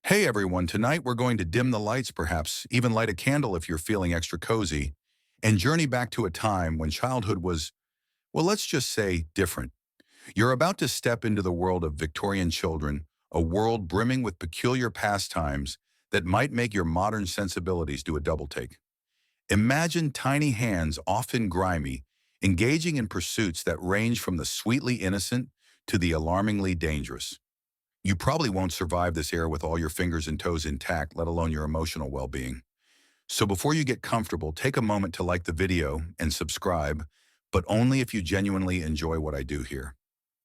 Hey everyone, tonight we're going to dim the lights, perhaps even light a candle if you're feeling extra cozy, and journey back to a time when childhood was, well, let's just say different. You're about to step into the world of Victorian children, a world brimming with peculiar pastimes that might make your modern sensibilities do a double take. Imagine tiny hands, often grimy, engaging in pursuits that range from the sweetly innocent to the alarmingly dangerous. You probably won't survive this era with all your fingers and toes intact, let alone your emotional well-being. So before you get comfortable, take a moment to like the video and subscribe, but only if you genuinely enjoy what I do here.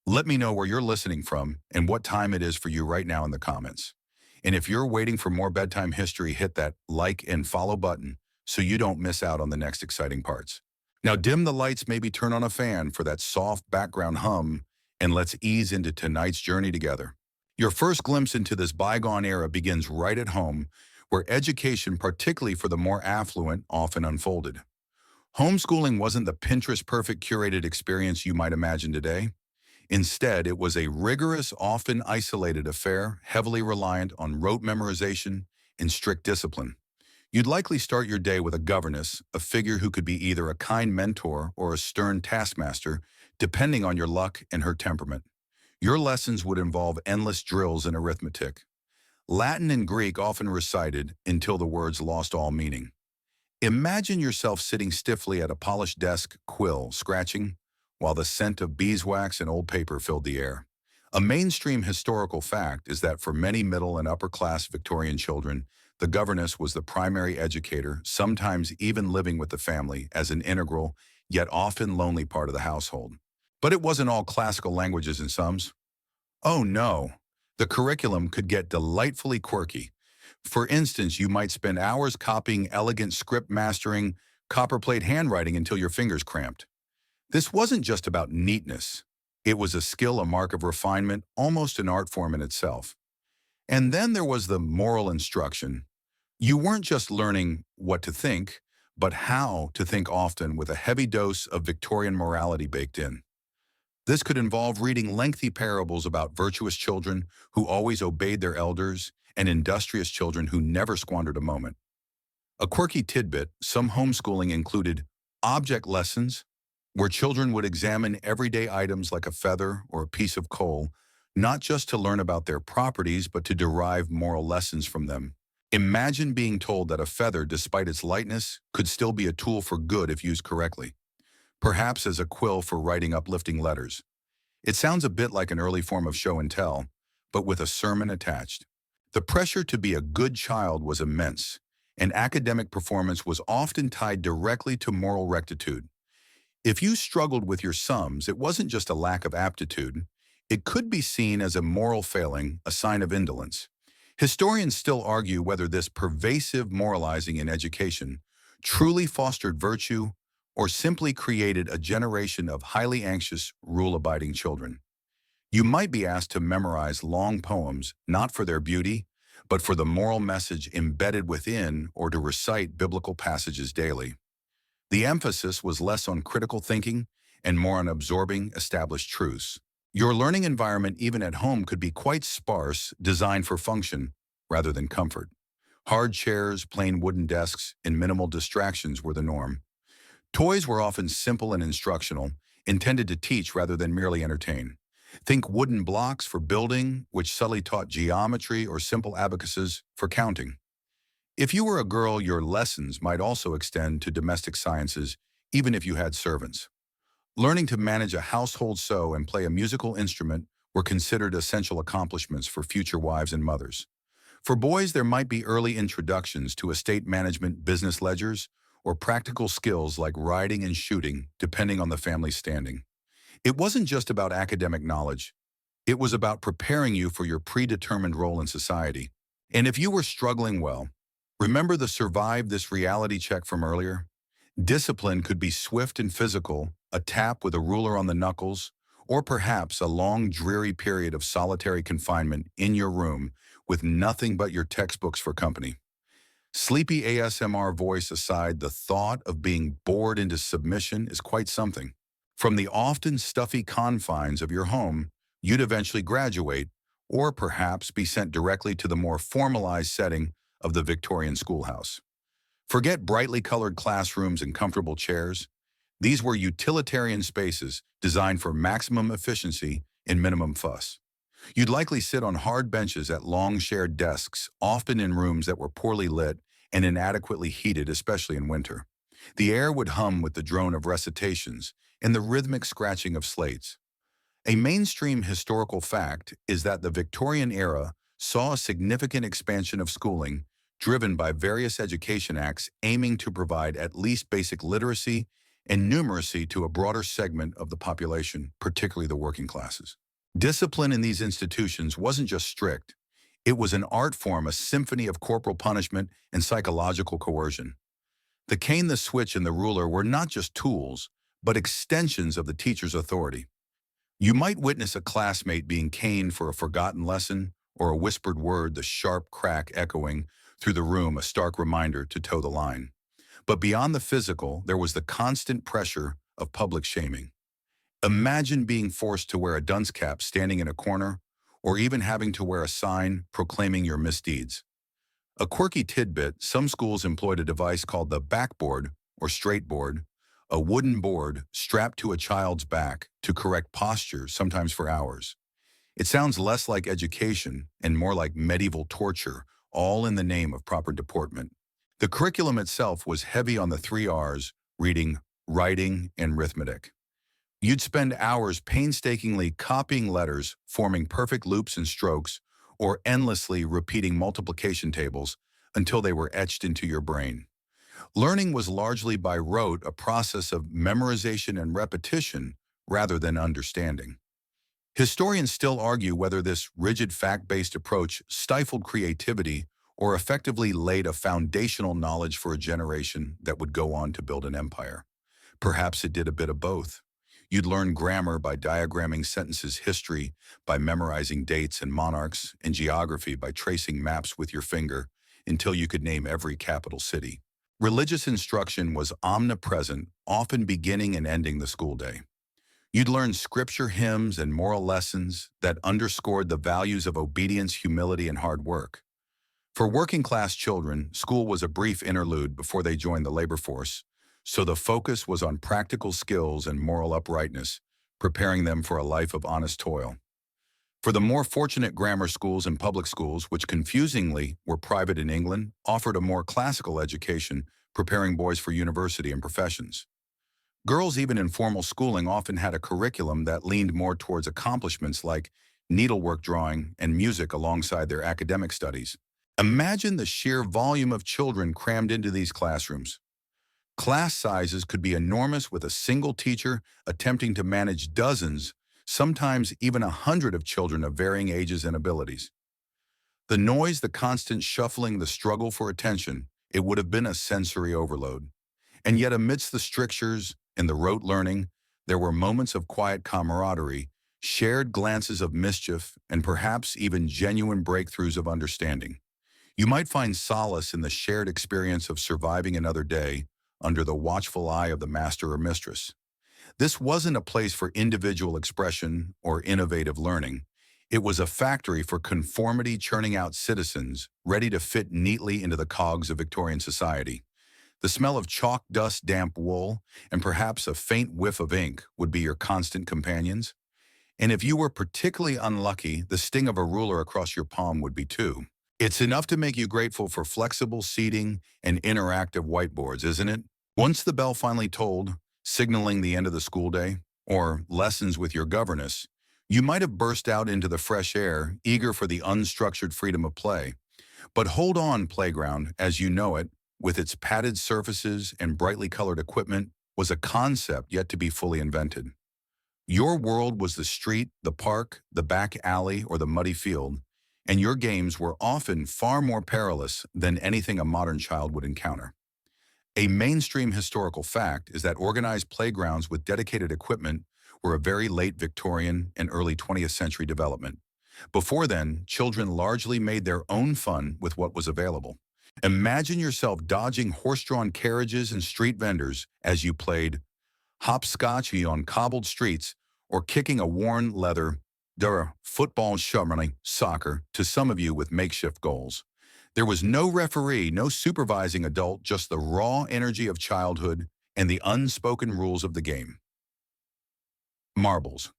Let me know where you're listening from and what time it is for you right now in the comments. And if you're waiting for more bedtime history, hit that like and follow button so you don't miss out on the next exciting parts. Now dim the lights, maybe turn on a fan for that soft background hum, and let's ease into tonight's journey together. Your first glimpse into this bygone era begins right at home, where education, particularly for the more affluent, often unfolded. Homeschooling wasn't the Pinterest-perfect curated experience you might imagine today. Instead, it was a rigorous, often isolated affair, heavily reliant on rote memorization and strict discipline. You'd likely start your day with a governess, a figure who could be either a kind mentor or a stern taskmaster, depending on your luck and her temperament. Your lessons would involve endless drills in arithmetic. Latin and Greek often recited until the words lost all meaning. Imagine yourself sitting stiffly at a polished desk, quill scratching, while the scent of beeswax and old paper filled the air. A mainstream historical fact is that for many middle and upper-class Victorian children, the governess was the primary educator, sometimes even living with the family as an integral, yet often lonely part of the household. But it wasn't all classical languages and sums. Oh no, the curriculum could get delightfully quirky. For instance, you might spend hours copying elegant script mastering, copperplate handwriting until your fingers cramped. This wasn't just about neatness. It was a skill, a mark of refinement, almost an art form in itself. And then there was the moral instruction. You weren't just learning what to think, but how to think, often with a heavy dose of Victorian morality baked in. This could involve reading lengthy parables about virtuous children who always obeyed their elders and industrious children who never squandered a moment. A quirky tidbit, some homeschooling included object lessons, where children would examine everyday items like a feather or a piece of coal, not just to learn about their properties, but to derive moral lessons from them. Imagine being told that a feather, despite its lightness, could still be a tool for good if used correctly, perhaps as a quill for writing uplifting letters. It sounds a bit like an early form of show and tell, but with a sermon attached. The pressure to be a good child was immense, and academic performance was often tied directly to moral rectitude. If you struggled with your sums, it wasn't just a lack of aptitude. It could be seen as a moral failing, a sign of indolence. Historians still argue whether this pervasive moralizing in education truly fostered virtue or simply created a generation of highly anxious, rule-abiding children. You might be asked to memorize long poems, not for their beauty, but for the moral message embedded within, or to recite biblical passages daily. The emphasis was less on critical thinking and more on absorbing established truths. Your learning environment, even at home, could be quite sparse, designed for function rather than comfort. Hard chairs, plain wooden desks, and minimal distractions were the norm. Toys were often simple and instructional, intended to teach rather than merely entertain. Think wooden blocks for building, which subtly taught geometry, or simple abacuses for counting. If you were a girl, your lessons might also extend to domestic sciences, even if you had servants. Learning to manage a household sew and play a musical instrument were considered essential accomplishments for future wives and mothers. For boys, there might be early introductions to estate management, business ledgers, or practical skills like riding and shooting, depending on the family's standing. It wasn't just about academic knowledge. It was about preparing you for your predetermined role in society. And if you were struggling, well, remember the survive this reality check from earlier? Discipline could be swift and physical, a tap with a ruler on the knuckles, or perhaps a long, dreary period of solitary confinement in your room with nothing but your textbooks for company. Sleepy ASMR voice aside, the thought of being bored into submission is quite something. From the often stuffy confines of your home, you'd eventually graduate, or perhaps be sent directly to the more formalized setting of the Victorian schoolhouse. Forget brightly colored classrooms and comfortable chairs. These were utilitarian spaces designed for maximum efficiency and minimum fuss. You'd likely sit on hard benches at long shared desks, often in rooms that were poorly lit and inadequately heated, especially in winter. The air would hum with the drone of recitations and the rhythmic scratching of slates. A mainstream historical fact is that the Victorian era saw a significant expansion of schooling driven by various education acts aiming to provide at least basic literacy and numeracy to a broader segment of the population, particularly the working classes. Discipline in these institutions wasn't just strict. It was an art form, a symphony of corporal punishment and psychological coercion. The cane, the switch, and the ruler were not just tools, but extensions of the teacher's authority. You might witness a classmate being caned for a forgotten lesson or a whispered word, the sharp crack echoing through the room, a stark reminder to toe the line. But beyond the physical, there was the constant pressure of public shaming. Imagine being forced to wear a dunce cap standing in a corner, or even having to wear a sign proclaiming your misdeeds. A quirky tidbit, some schools employed a device called the backboard or straightboard, a wooden board strapped to a child's back to correct posture, sometimes for hours. It sounds less like education and more like medieval torture, all in the name of proper deportment. The curriculum itself was heavy on the three R's: reading, writing, and arithmetic. You'd spend hours painstakingly copying letters, forming perfect loops and strokes, or endlessly repeating multiplication tables until they were etched into your brain. Learning was largely by rote, a process of memorization and repetition rather than understanding. Historians still argue whether this rigid fact-based approach stifled creativity or effectively laid a foundational knowledge for a generation that would go on to build an empire. Perhaps it did a bit of both. You'd learn grammar by diagramming sentences, history by memorizing dates and monarchs, and geography by tracing maps with your finger until you could name every capital city. Religious instruction was omnipresent, often beginning and ending the school day. You'd learn scripture, hymns, and moral lessons that underscored the values of obedience, humility, and hard work. For working-class children, school was a brief interlude before they joined the labor force, so the focus was on practical skills and moral uprightness, preparing them for a life of honest toil. For the more fortunate, grammar schools and public schools, which confusingly were private in England, offered a more classical education, preparing boys for university and professions. Girls, even in formal schooling, often had a curriculum that leaned more towards accomplishments like needlework, drawing, and music alongside their academic studies. Imagine the sheer volume of children crammed into these classrooms. Class sizes could be enormous, with a single teacher attempting to manage dozens, sometimes even 100 of children of varying ages and abilities. The noise, the constant shuffling, the struggle for attention, it would have been a sensory overload. And yet amidst the strictures and the rote learning, there were moments of quiet camaraderie, shared glances of mischief, and perhaps even genuine breakthroughs of understanding. You might find solace in the shared experience of surviving another day under the watchful eye of the master or mistress. This wasn't a place for individual expression or innovative learning. It was a factory for conformity, churning out citizens ready to fit neatly into the cogs of Victorian society. The smell of chalk, dust, damp wool, and perhaps a faint whiff of ink would be your constant companions. And if you were particularly unlucky, the sting of a ruler across your palm would be too. It's enough to make you grateful for flexible seating and interactive whiteboards, isn't it? Once the bell finally tolled, signaling the end of the school day, or lessons with your governess, you might have burst out into the fresh air, eager for the unstructured freedom of play. But hold on, playground, as you know it, with its padded surfaces and brightly colored equipment, was a concept yet to be fully invented. Your world was the street, the park, the back alley, or the muddy field, and your games were often far more perilous than anything a modern child would encounter. A mainstream historical fact is that organized playgrounds with dedicated equipment were a very late Victorian and early 20th century development. Before then, children largely made their own fun with what was available. Imagine yourself dodging horse-drawn carriages and street vendors as you played hopscotch on cobbled streets or kicking a worn leather football, shoving, soccer, to some of you with makeshift goals. There was no referee, no supervising adult, just the raw energy of childhood and the unspoken rules of the game. Marbles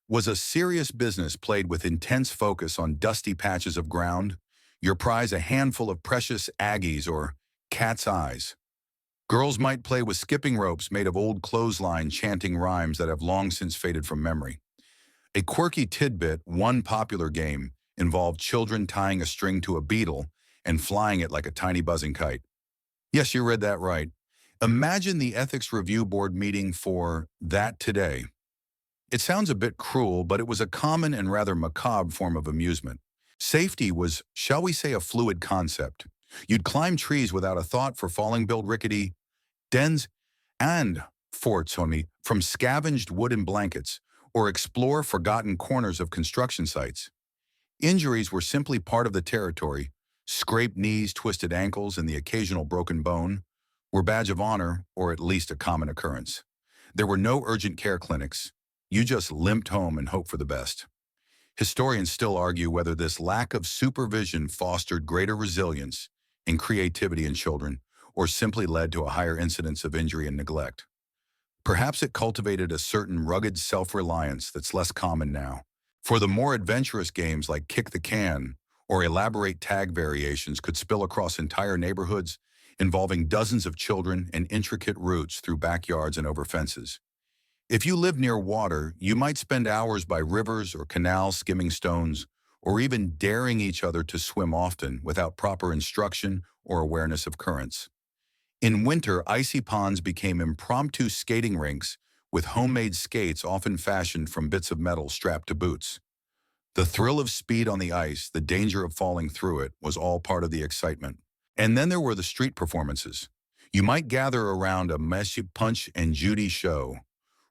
was a serious business played with intense focus on dusty patches of ground, your prize a handful of precious Aggies or cat's eyes. Girls might play with skipping ropes made of old clothesline chanting rhymes that have long since faded from memory. A quirky tidbit, one popular game, involved children tying a string to a beetle and flying it like a tiny buzzing kite. Yes, you read that right. Imagine the ethics review board meeting for that today. It sounds a bit cruel, but it was a common and rather macabre form of amusement. Safety was, shall we say, a fluid concept. You'd climb trees without a thought for falling, build rickety dens and forts on me from scavenged wooden blankets, or explore forgotten corners of construction sites. Injuries were simply part of the territory. Scraped knees, twisted ankles, and the occasional broken bone were badge of honor, or at least a common occurrence. There were no urgent care clinics. You just limped home and hoped for the best. Historians still argue whether this lack of supervision fostered greater resilience and creativity in children, or simply led to a higher incidence of injury and neglect. Perhaps it cultivated a certain rugged self-reliance that's less common now. For the more adventurous games like kick the can or elaborate tag variations could spill across entire neighborhoods, involving dozens of children and intricate routes through backyards and over fences. If you live near water, you might spend hours by rivers or canals skimming stones, or even daring each other to swim often without proper instruction or awareness of currents. In winter, icy ponds became impromptu skating rinks with homemade skates often fashioned from bits of metal strapped to boots. The thrill of speed on the ice, the danger of falling through it, was all part of the excitement. And then there were the street performances. You might gather around a messy Punch and Judy show,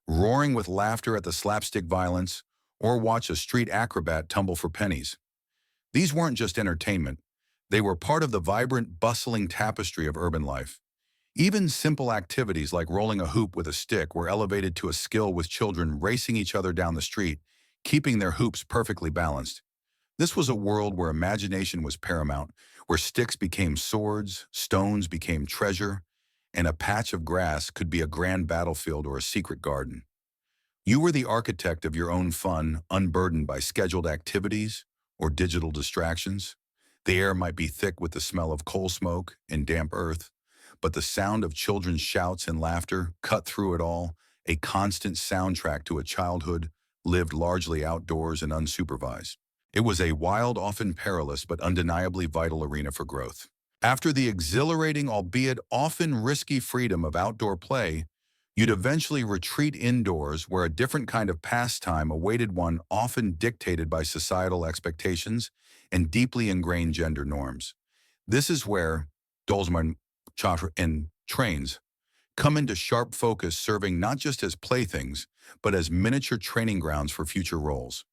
roaring with laughter at the slapstick violence, or watch a street acrobat tumble for pennies. These weren't just entertainment. They were part of the vibrant, bustling tapestry of urban life. Even simple activities like rolling a hoop with a stick were elevated to a skill, with children racing each other down the street, keeping their hoops perfectly balanced. This was a world where imagination was paramount, where sticks became swords, stones became treasure, and a patch of grass could be a grand battlefield or a secret garden. You were the architect of your own fun, unburdened by scheduled activities or digital distractions. The air might be thick with the smell of coal smoke and damp earth, but the sound of children's shouts and laughter cut through it all, a constant soundtrack to a childhood lived largely outdoors and unsupervised. It was a wild, often perilous, but undeniably vital arena for growth. After the exhilarating, albeit often risky freedom of outdoor play, you'd eventually retreat indoors, where a different kind of pastime awaited one, often dictated by societal expectations and deeply ingrained gender norms. This is where Dolzman and trains come into sharp focus, serving not just as playthings, but as miniature training grounds for future roles.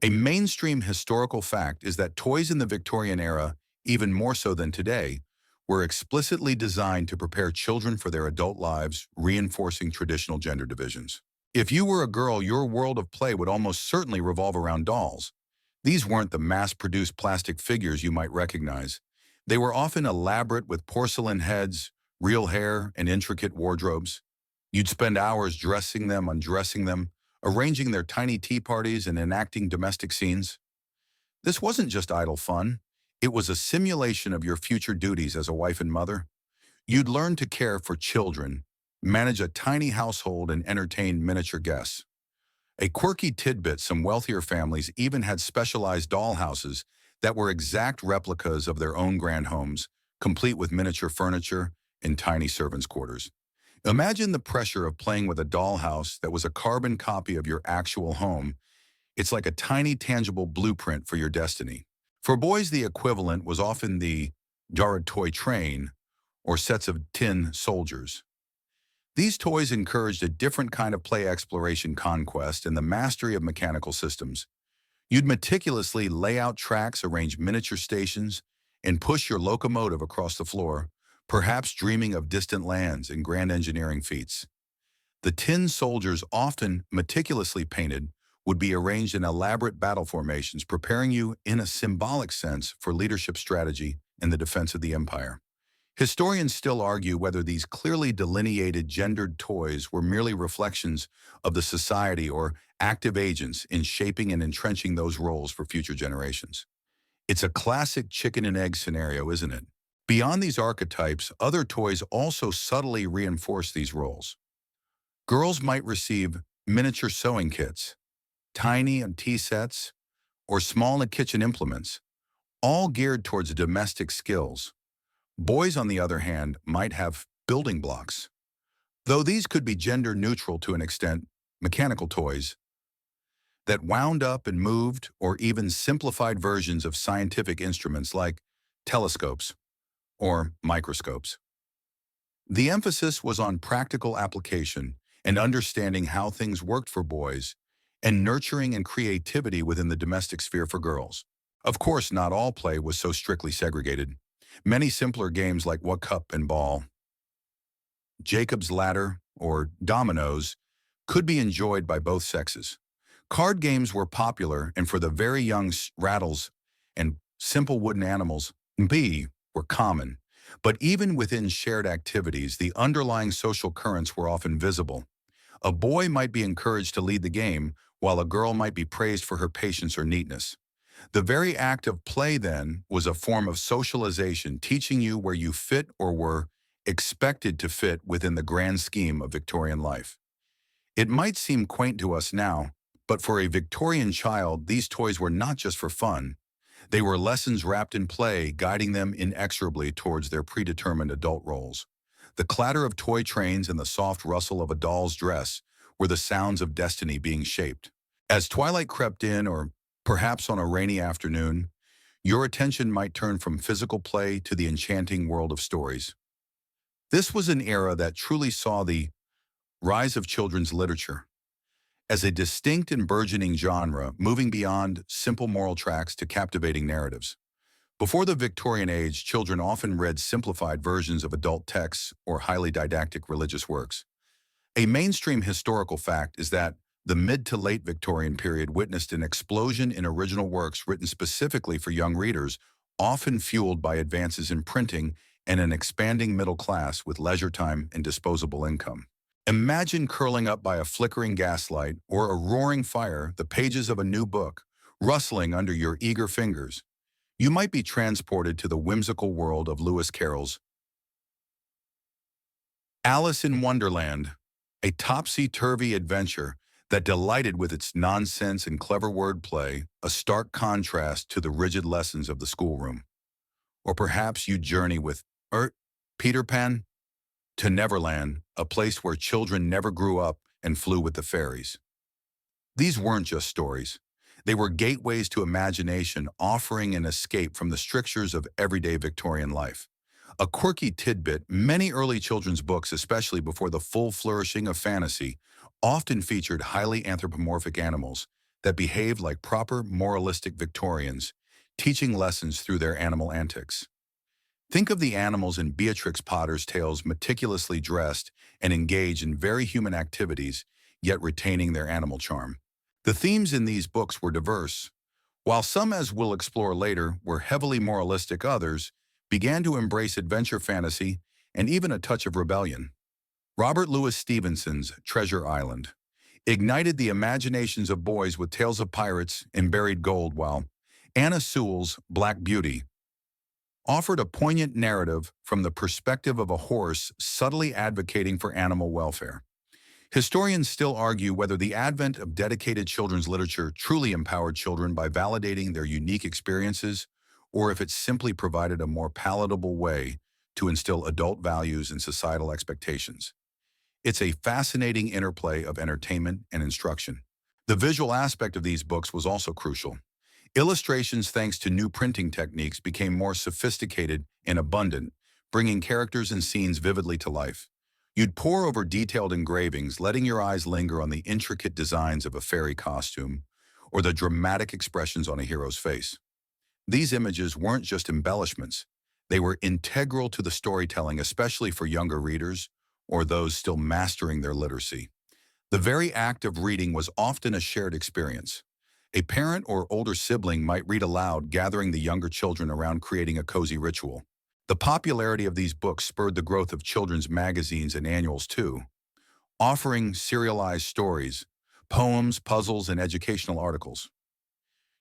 A mainstream historical fact is that toys in the Victorian era, even more so than today, were explicitly designed to prepare children for their adult lives, reinforcing traditional gender divisions. If you were a girl, your world of play would almost certainly revolve around dolls. These weren't the mass-produced plastic figures you might recognize. They were often elaborate, with porcelain heads, real hair, and intricate wardrobes. You'd spend hours dressing them, undressing them, arranging their tiny tea parties, and enacting domestic scenes. This wasn't just idle fun. It was a simulation of your future duties as a wife and mother. You'd learn to care for children, manage a tiny household, and entertain miniature guests. A quirky tidbit: some wealthier families even had specialized doll houses that were exact replicas of their own grand homes, complete with miniature furniture and tiny servants' quarters. Imagine the pressure of playing with a dollhouse that was a carbon copy of your actual home. It's like a tiny, tangible blueprint for your destiny. For boys, the equivalent was often the Dara toy train, or sets of tin soldiers. These toys encouraged a different kind of play: exploration, conquest, and the mastery of mechanical systems. You'd meticulously lay out tracks, arrange miniature stations, and push your locomotive across the floor, perhaps dreaming of distant lands and grand engineering feats. The tin soldiers, often meticulously painted, would be arranged in elaborate battle formations, preparing you in a symbolic sense for leadership strategy in the defense of the empire. Historians still argue whether these clearly delineated gendered toys were merely reflections of the society or active agents in shaping and entrenching those roles for future generations. It's a classic chicken and egg scenario, isn't it? Beyond these archetypes, other toys also subtly reinforce these roles. Girls might receive miniature sewing kits, tiny and tea sets, or small kitchen implements, all geared towards domestic skills. Boys, on the other hand, might have building blocks. Though these could be gender neutral to an extent, mechanical toys that wound up and moved, or even simplified versions of scientific instruments like telescopes or microscopes. The emphasis was on practical application and understanding how things worked for boys, and nurturing and creativity within the domestic sphere for girls. Of course, not all play was so strictly segregated. Many simpler games like What Cup and Ball, Jacob's Ladder, or Dominoes could be enjoyed by both sexes. Card games were popular, and for the very young, rattles and simple wooden animals, were common. But even within shared activities, the underlying social currents were often visible. A boy might be encouraged to lead the game, while a girl might be praised for her patience or neatness. The very act of play, then, was a form of socialization, teaching you where you fit or were expected to fit within the grand scheme of Victorian life. It might seem quaint to us now, but for a Victorian child, these toys were not just for fun. They were lessons wrapped in play, guiding them inexorably towards their predetermined adult roles. The clatter of toy trains and the soft rustle of a doll's dress were the sounds of destiny being shaped. As twilight crept in, or perhaps on a rainy afternoon, your attention might turn from physical play to the enchanting world of stories. This was an era that truly saw the rise of children's literature as a distinct and burgeoning genre, moving beyond simple moral tracks to captivating narratives. Before the Victorian age, children often read simplified versions of adult texts or highly didactic religious works. A mainstream historical fact is that the mid to late Victorian period witnessed an explosion in original works written specifically for young readers, often fueled by advances in printing and an expanding middle class with leisure time and disposable income. Imagine curling up by a flickering gaslight or a roaring fire, the pages of a new book, rustling under your eager fingers. You might be transported to the whimsical world of Lewis Carroll's Alice in Wonderland, a topsy-turvy adventure that delighted with its nonsense and clever wordplay, a stark contrast to the rigid lessons of the schoolroom. Or perhaps you journey with Peter Pan to Neverland, a place where children never grew up and flew with the fairies. These weren't just stories. They were gateways to imagination, offering an escape from the strictures of everyday Victorian life. A quirky tidbit, many early children's books, especially before the full flourishing of fantasy, often featured highly anthropomorphic animals that behaved like proper moralistic Victorians, teaching lessons through their animal antics. Think of the animals in Beatrix Potter's tales, meticulously dressed and engaged in very human activities, yet retaining their animal charm. The themes in these books were diverse. While some, as we'll explore later, were heavily moralistic, others began to embrace adventure fantasy and even a touch of rebellion. Robert Louis Stevenson's Treasure Island ignited the imaginations of boys with tales of pirates and buried gold, while Anna Sewell's Black Beauty offered a poignant narrative from the perspective of a horse subtly advocating for animal welfare. Historians still argue whether the advent of dedicated children's literature truly empowered children by validating their unique experiences, or if it simply provided a more palatable way to instill adult values and societal expectations. It's a fascinating interplay of entertainment and instruction. The visual aspect of these books was also crucial. Illustrations, thanks to new printing techniques, became more sophisticated and abundant, bringing characters and scenes vividly to life. You'd pore over detailed engravings, letting your eyes linger on the intricate designs of a fairy costume or the dramatic expressions on a hero's face. These images weren't just embellishments. They were integral to the storytelling, especially for younger readers or those still mastering their literacy. The very act of reading was often a shared experience. A parent or older sibling might read aloud, gathering the younger children around, creating a cozy ritual. The popularity of these books spurred the growth of children's magazines and annuals too, offering serialized stories, poems, puzzles, and educational articles.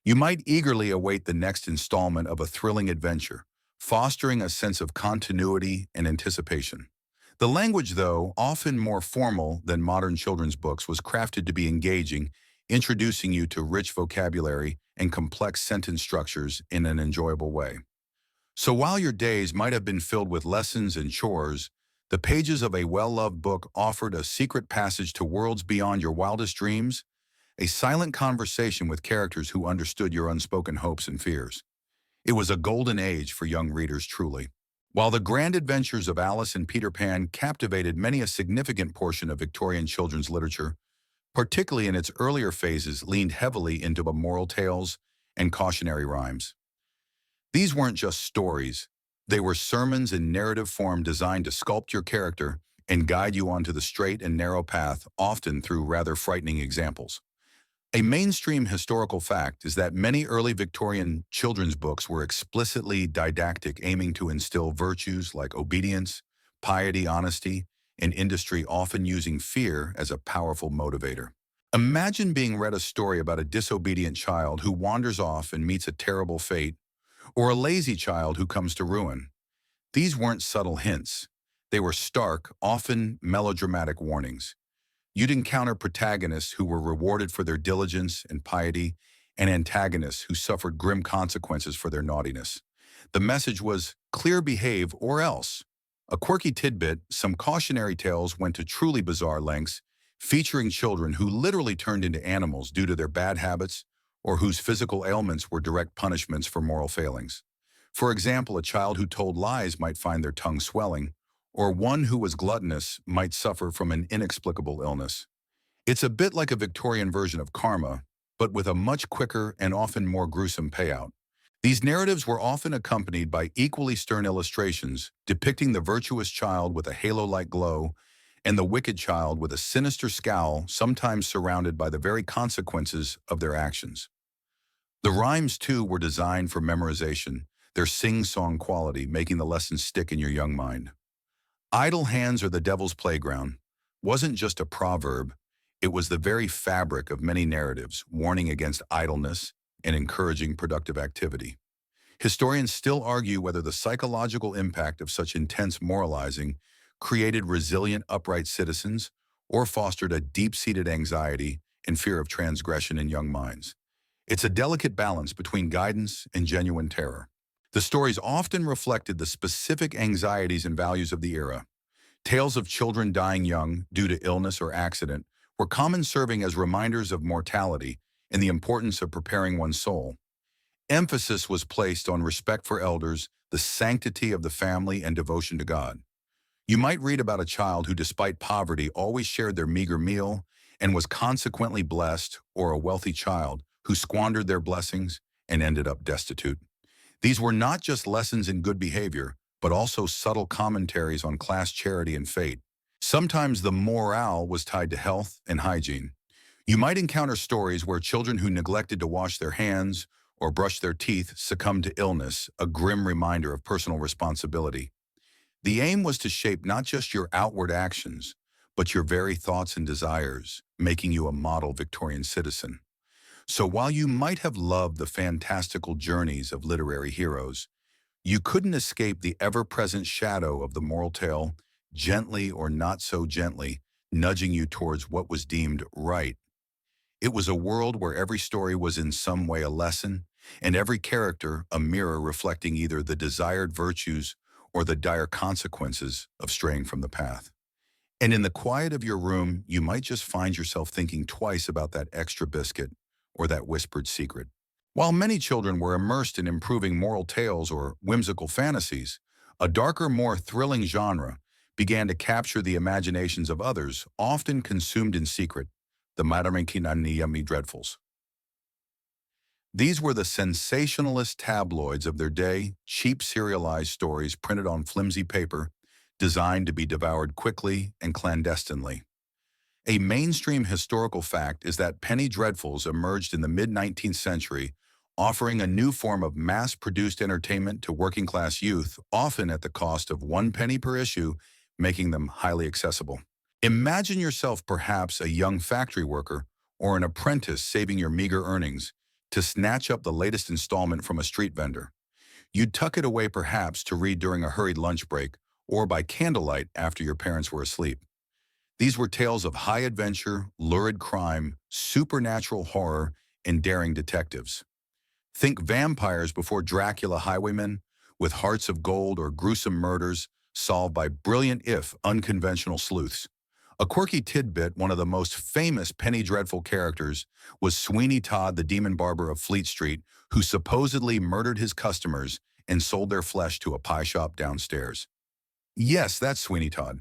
You might eagerly await the next installment of a thrilling adventure, fostering a sense of continuity and anticipation. The language, though, often more formal than modern children's books, was crafted to be engaging, introducing you to rich vocabulary and complex sentence structures in an enjoyable way. So while your days might have been filled with lessons and chores, the pages of a well-loved book offered a secret passage to worlds beyond your wildest dreams, a silent conversation with characters who understood your unspoken hopes and fears. It was a golden age for young readers, truly. While the grand adventures of Alice and Peter Pan captivated many, a significant portion of Victorian children's literature, particularly in its earlier phases, leaned heavily into moral tales and cautionary rhymes. These weren't just stories. They were sermons in narrative form designed to sculpt your character and guide you onto the straight and narrow path, often through rather frightening examples. A mainstream historical fact is that many early Victorian children's books were explicitly didactic, aiming to instill virtues like obedience, piety, honesty, and industry, often using fear as a powerful motivator. Imagine being read a story about a disobedient child who wanders off and meets a terrible fate, or a lazy child who comes to ruin. These weren't subtle hints. They were stark, often melodramatic warnings. You'd encounter protagonists who were rewarded for their diligence and piety, and antagonists who suffered grim consequences for their naughtiness. The message was, clear, behave, or else. A quirky tidbit, some cautionary tales went to truly bizarre lengths, featuring children who literally turned into animals due to their bad habits, or whose physical ailments were direct punishments for moral failings. For example, a child who told lies might find their tongue swelling, or one who was gluttonous might suffer from an inexplicable illness. It's a bit like a Victorian version of karma, but with a much quicker and often more gruesome payout. These narratives were often accompanied by equally stern illustrations depicting the virtuous child with a halo-like glow and the wicked child with a sinister scowl, sometimes surrounded by the very consequences of their actions. The rhymes, too, were designed for memorization, their sing-song quality making the lessons stick in your young mind. Idle hands are the devil's playground wasn't just a proverb, it was the very fabric of many narratives, warning against idleness and encouraging productive activity. Historians still argue whether the psychological impact of such intense moralizing created resilient, upright citizens or fostered a deep-seated anxiety and fear of transgression in young minds. It's a delicate balance between guidance and genuine terror. The stories often reflected the specific anxieties and values of the era. Tales of children dying young due to illness or accident were common, serving as reminders of mortality and the importance of preparing one's soul. Emphasis was placed on respect for elders, the sanctity of the family, and devotion to God. You might read about a child who, despite poverty, always shared their meager meal and was consequently blessed, or a wealthy child who squandered their blessings and ended up destitute. These were not just lessons in good behavior, but also subtle commentaries on class, charity, and fate. Sometimes the morale was tied to health and hygiene. You might encounter stories where children who neglected to wash their hands or brush their teeth succumbed to illness, a grim reminder of personal responsibility. The aim was to shape not just your outward actions, but your very thoughts and desires, making you a model Victorian citizen. So while you might have loved the fantastical journeys of literary heroes, you couldn't escape the ever-present shadow of the moral tale, gently or not so gently, nudging you towards what was deemed right. It was a world where every story was in some way a lesson, and every character a mirror reflecting either the desired virtues or the dire consequences of straying from the path. And in the quiet of your room, you might just find yourself thinking twice about that extra biscuit or that whispered secret. While many children were immersed in improving moral tales or whimsical fantasies, a darker, more thrilling genre began to capture the imaginations of others, often consumed in secret, the Madaminkinaniyami dreadfuls. These were the sensationalist tabloids of their day, cheap serialized stories printed on flimsy paper, designed to be devoured quickly and clandestinely. A mainstream historical fact is that penny dreadfuls emerged in the mid-19th century, offering a new form of mass-produced entertainment to working-class youth, often at the cost of 1 penny per issue, making them highly accessible. Imagine yourself perhaps a young factory worker or an apprentice saving your meager earnings to snatch up the latest installment from a street vendor. You'd tuck it away perhaps to read during a hurried lunch break or by candlelight after your parents were asleep. These were tales of high adventure, lurid crime, supernatural horror, and daring detectives. Think vampires before Dracula highwaymen, with hearts of gold or gruesome murders solved by brilliant if unconventional sleuths. A quirky tidbit, one of the most famous Penny Dreadful characters was Sweeney Todd, the demon barber of Fleet Street, who supposedly murdered his customers and sold their flesh to a pie shop downstairs. Yes, that's Sweeney Todd.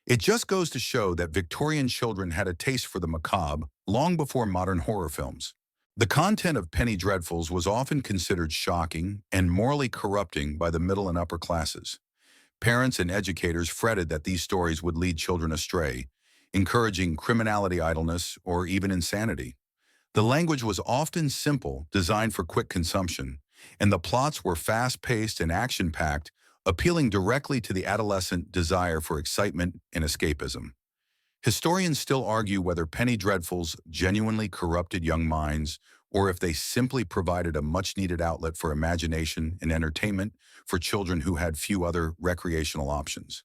It just goes to show that Victorian children had a taste for the macabre long before modern horror films. The content of Penny Dreadfuls was often considered shocking and morally corrupting by the middle and upper classes. Parents and educators fretted that these stories would lead children astray, encouraging criminality, idleness, or even insanity. The language was often simple, designed for quick consumption, and the plots were fast-paced and action-packed, appealing directly to the adolescent desire for excitement and escapism. Historians still argue whether Penny Dreadfuls genuinely corrupted young minds or if they simply provided a much-needed outlet for imagination and entertainment for children who had few other recreational options.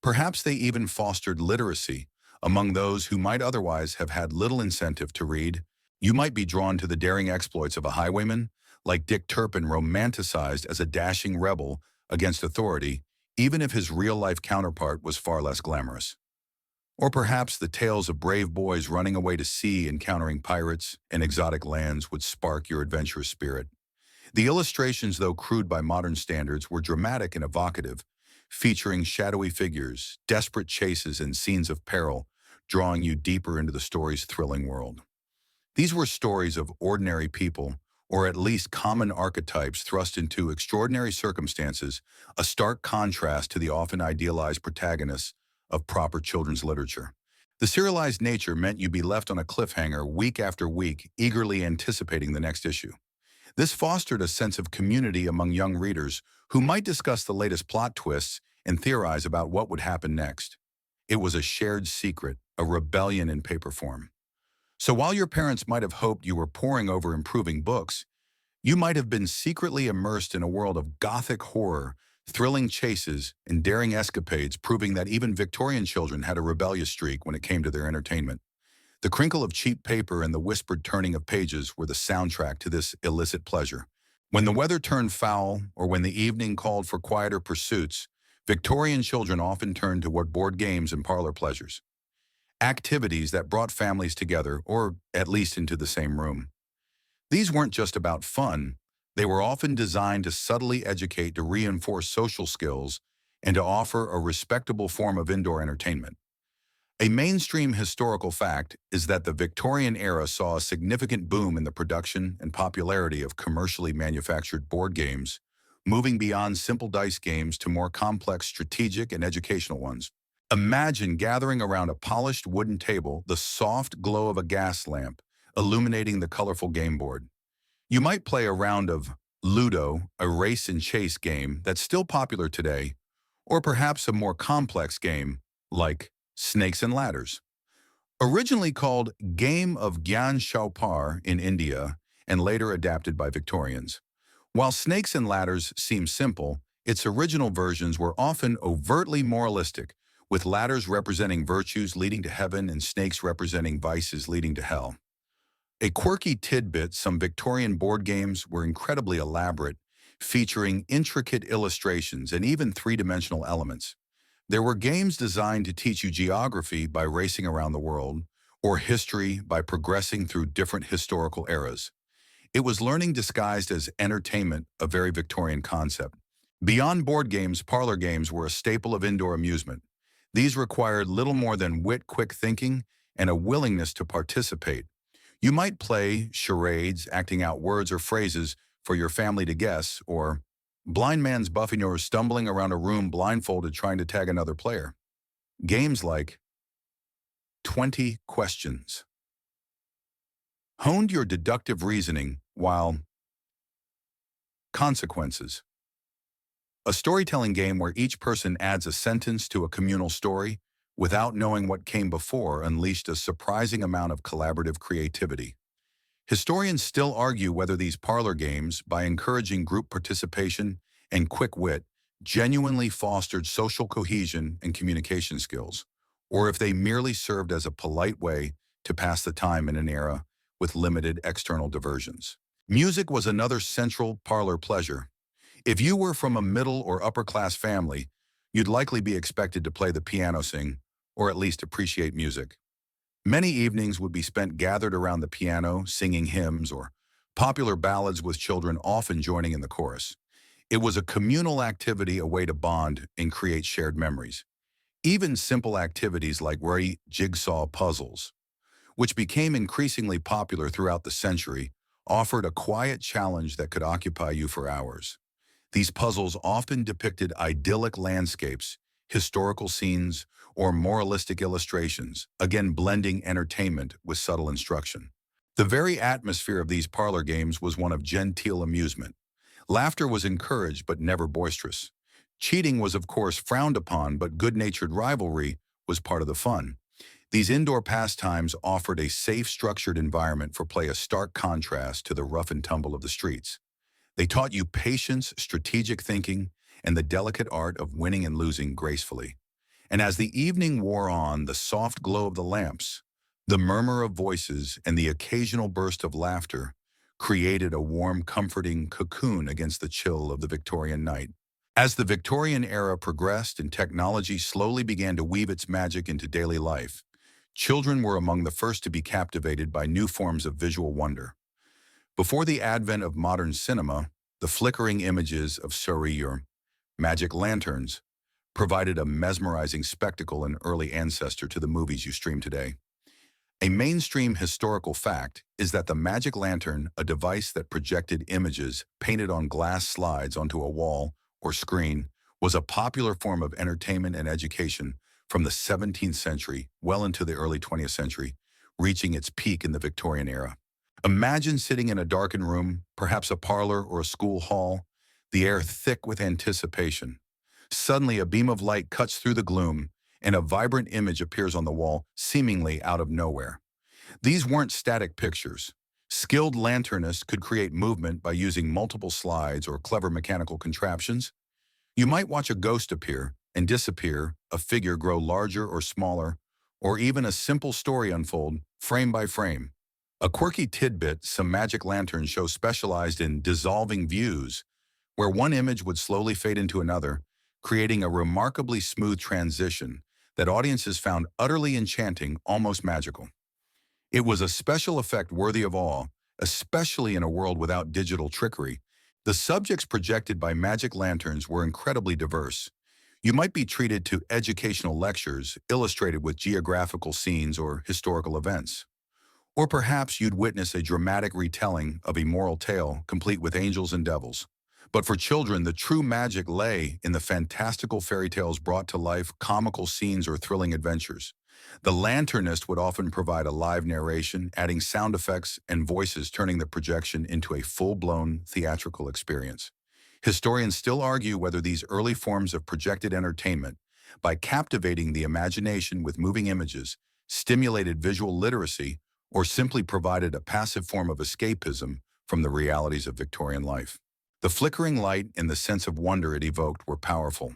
Perhaps they even fostered literacy among those who might otherwise have had little incentive to read. You might be drawn to the daring exploits of a highwayman, like Dick Turpin, romanticized as a dashing rebel against authority, even if his real-life counterpart was far less glamorous. Or perhaps the tales of brave boys running away to sea, encountering pirates and exotic lands would spark your adventurous spirit. The illustrations, though crude by modern standards, were dramatic and evocative, featuring shadowy figures, desperate chases, and scenes of peril, drawing you deeper into the story's thrilling world. These were stories of ordinary people, or at least common archetypes thrust into extraordinary circumstances, a stark contrast to the often idealized protagonists of proper children's literature. The serialized nature meant you'd be left on a cliffhanger week after week, eagerly anticipating the next issue. This fostered a sense of community among young readers who might discuss the latest plot twists and theorize about what would happen next. It was a shared secret, a rebellion in paper form. So while your parents might have hoped you were poring over improving books, you might have been secretly immersed in a world of gothic horror, thrilling chases, and daring escapades, proving that even Victorian children had a rebellious streak when it came to their entertainment. The crinkle of cheap paper and the whispered turning of pages were the soundtrack to this illicit pleasure. When the weather turned foul, or when the evening called for quieter pursuits, Victorian children often turned to what board games and parlor pleasures. Activities that brought families together, or at least into the same room. These weren't just about fun. They were often designed to subtly educate, to reinforce social skills, and to offer a respectable form of indoor entertainment. A mainstream historical fact is that the Victorian era saw a significant boom in the production and popularity of commercially manufactured board games, moving beyond simple dice games to more complex strategic and educational ones. Imagine gathering around a polished wooden table, the soft glow of a gas lamp illuminating the colorful game board. You might play a round of Ludo, a race and chase game that's still popular today, or perhaps a more complex game like Snakes and Ladders. Originally called Game of Gyan Chaupar in India and later adapted by Victorians. While Snakes and Ladders seem simple, its original versions were often overtly moralistic, with ladders representing virtues leading to heaven and snakes representing vices leading to hell. A quirky tidbit, some Victorian board games were incredibly elaborate, featuring intricate illustrations and even three-dimensional elements. There were games designed to teach you geography by racing around the world, or history by progressing through different historical eras. It was learning disguised as entertainment, a very Victorian concept. Beyond board games, parlor games were a staple of indoor amusement. These required little more than wit, quick thinking, and a willingness to participate. You might play charades, acting out words or phrases for your family to guess, or blind man's buffing or stumbling around a room blindfolded trying to tag another player. Games like 20 questions. Honed your deductive reasoning while consequences. A storytelling game where each person adds a sentence to a communal story without knowing what came before unleashed a surprising amount of collaborative creativity. Historians still argue whether these parlor games, by encouraging group participation and quick wit, genuinely fostered social cohesion and communication skills, or if they merely served as a polite way to pass the time in an era with limited external diversions. Music was another central parlor pleasure. If you were from a middle or upper-class family, you'd likely be expected to play the piano, sing, or at least appreciate music. Many evenings would be spent gathered around the piano, singing hymns or popular ballads with children often joining in the chorus. It was a communal activity, a way to bond and create shared memories. Even simple activities like worry jigsaw puzzles, which became increasingly popular throughout the century, offered a quiet challenge that could occupy you for hours. These puzzles often depicted idyllic landscapes, historical scenes, or moralistic illustrations, again blending entertainment with subtle instruction. The very atmosphere of these parlor games was one of genteel amusement. Laughter was encouraged but never boisterous. Cheating was of course frowned upon, but good-natured rivalry was part of the fun. These indoor pastimes offered a safe, structured environment for play, a stark contrast to the rough and tumble of the streets. They taught you patience, strategic thinking, and the delicate art of winning and losing gracefully. And as the evening wore on, the soft glow of the lamps, the murmur of voices, and the occasional burst of laughter created a warm, comforting cocoon against the chill of the Victorian night. As the Victorian era progressed and technology slowly began to weave its magic into daily life, children were among the first to be captivated by new forms of visual wonder. Before the advent of modern cinema, the flickering images of Surrey or magic lanterns provided a mesmerizing spectacle, an early ancestor to the movies you stream today. A mainstream historical fact is that the magic lantern, a device that projected images painted on glass slides onto a wall or screen, was a popular form of entertainment and education from the 17th century well into the early 20th century, reaching its peak in the Victorian era. Imagine sitting in a darkened room, perhaps a parlor or a school hall, the air thick with anticipation. Suddenly, a beam of light cuts through the gloom, and a vibrant image appears on the wall, seemingly out of nowhere. These weren't static pictures. Skilled lanternists could create movement by using multiple slides or clever mechanical contraptions. You might watch a ghost appear and disappear, a figure grow larger or smaller, or even a simple story unfold, frame by frame. A quirky tidbit, some magic lantern shows specialized in dissolving views, where one image would slowly fade into another, creating a remarkably smooth transition that audiences found utterly enchanting, almost magical. It was a special effect worthy of awe, especially in a world without digital trickery. The subjects projected by magic lanterns were incredibly diverse. You might be treated to educational lectures illustrated with geographical scenes or historical events. Or perhaps you'd witness a dramatic retelling of a moral tale, complete with angels and devils. But for children, the true magic lay in the fantastical fairy tales brought to life, comical scenes, or thrilling adventures. The lanternist would often provide a live narration, adding sound effects and voices, turning the projection into a full-blown theatrical experience. Historians still argue whether these early forms of projected entertainment, by captivating the imagination with moving images, stimulated visual literacy, or simply provided a passive form of escapism from the realities of Victorian life. The flickering light and the sense of wonder it evoked were powerful.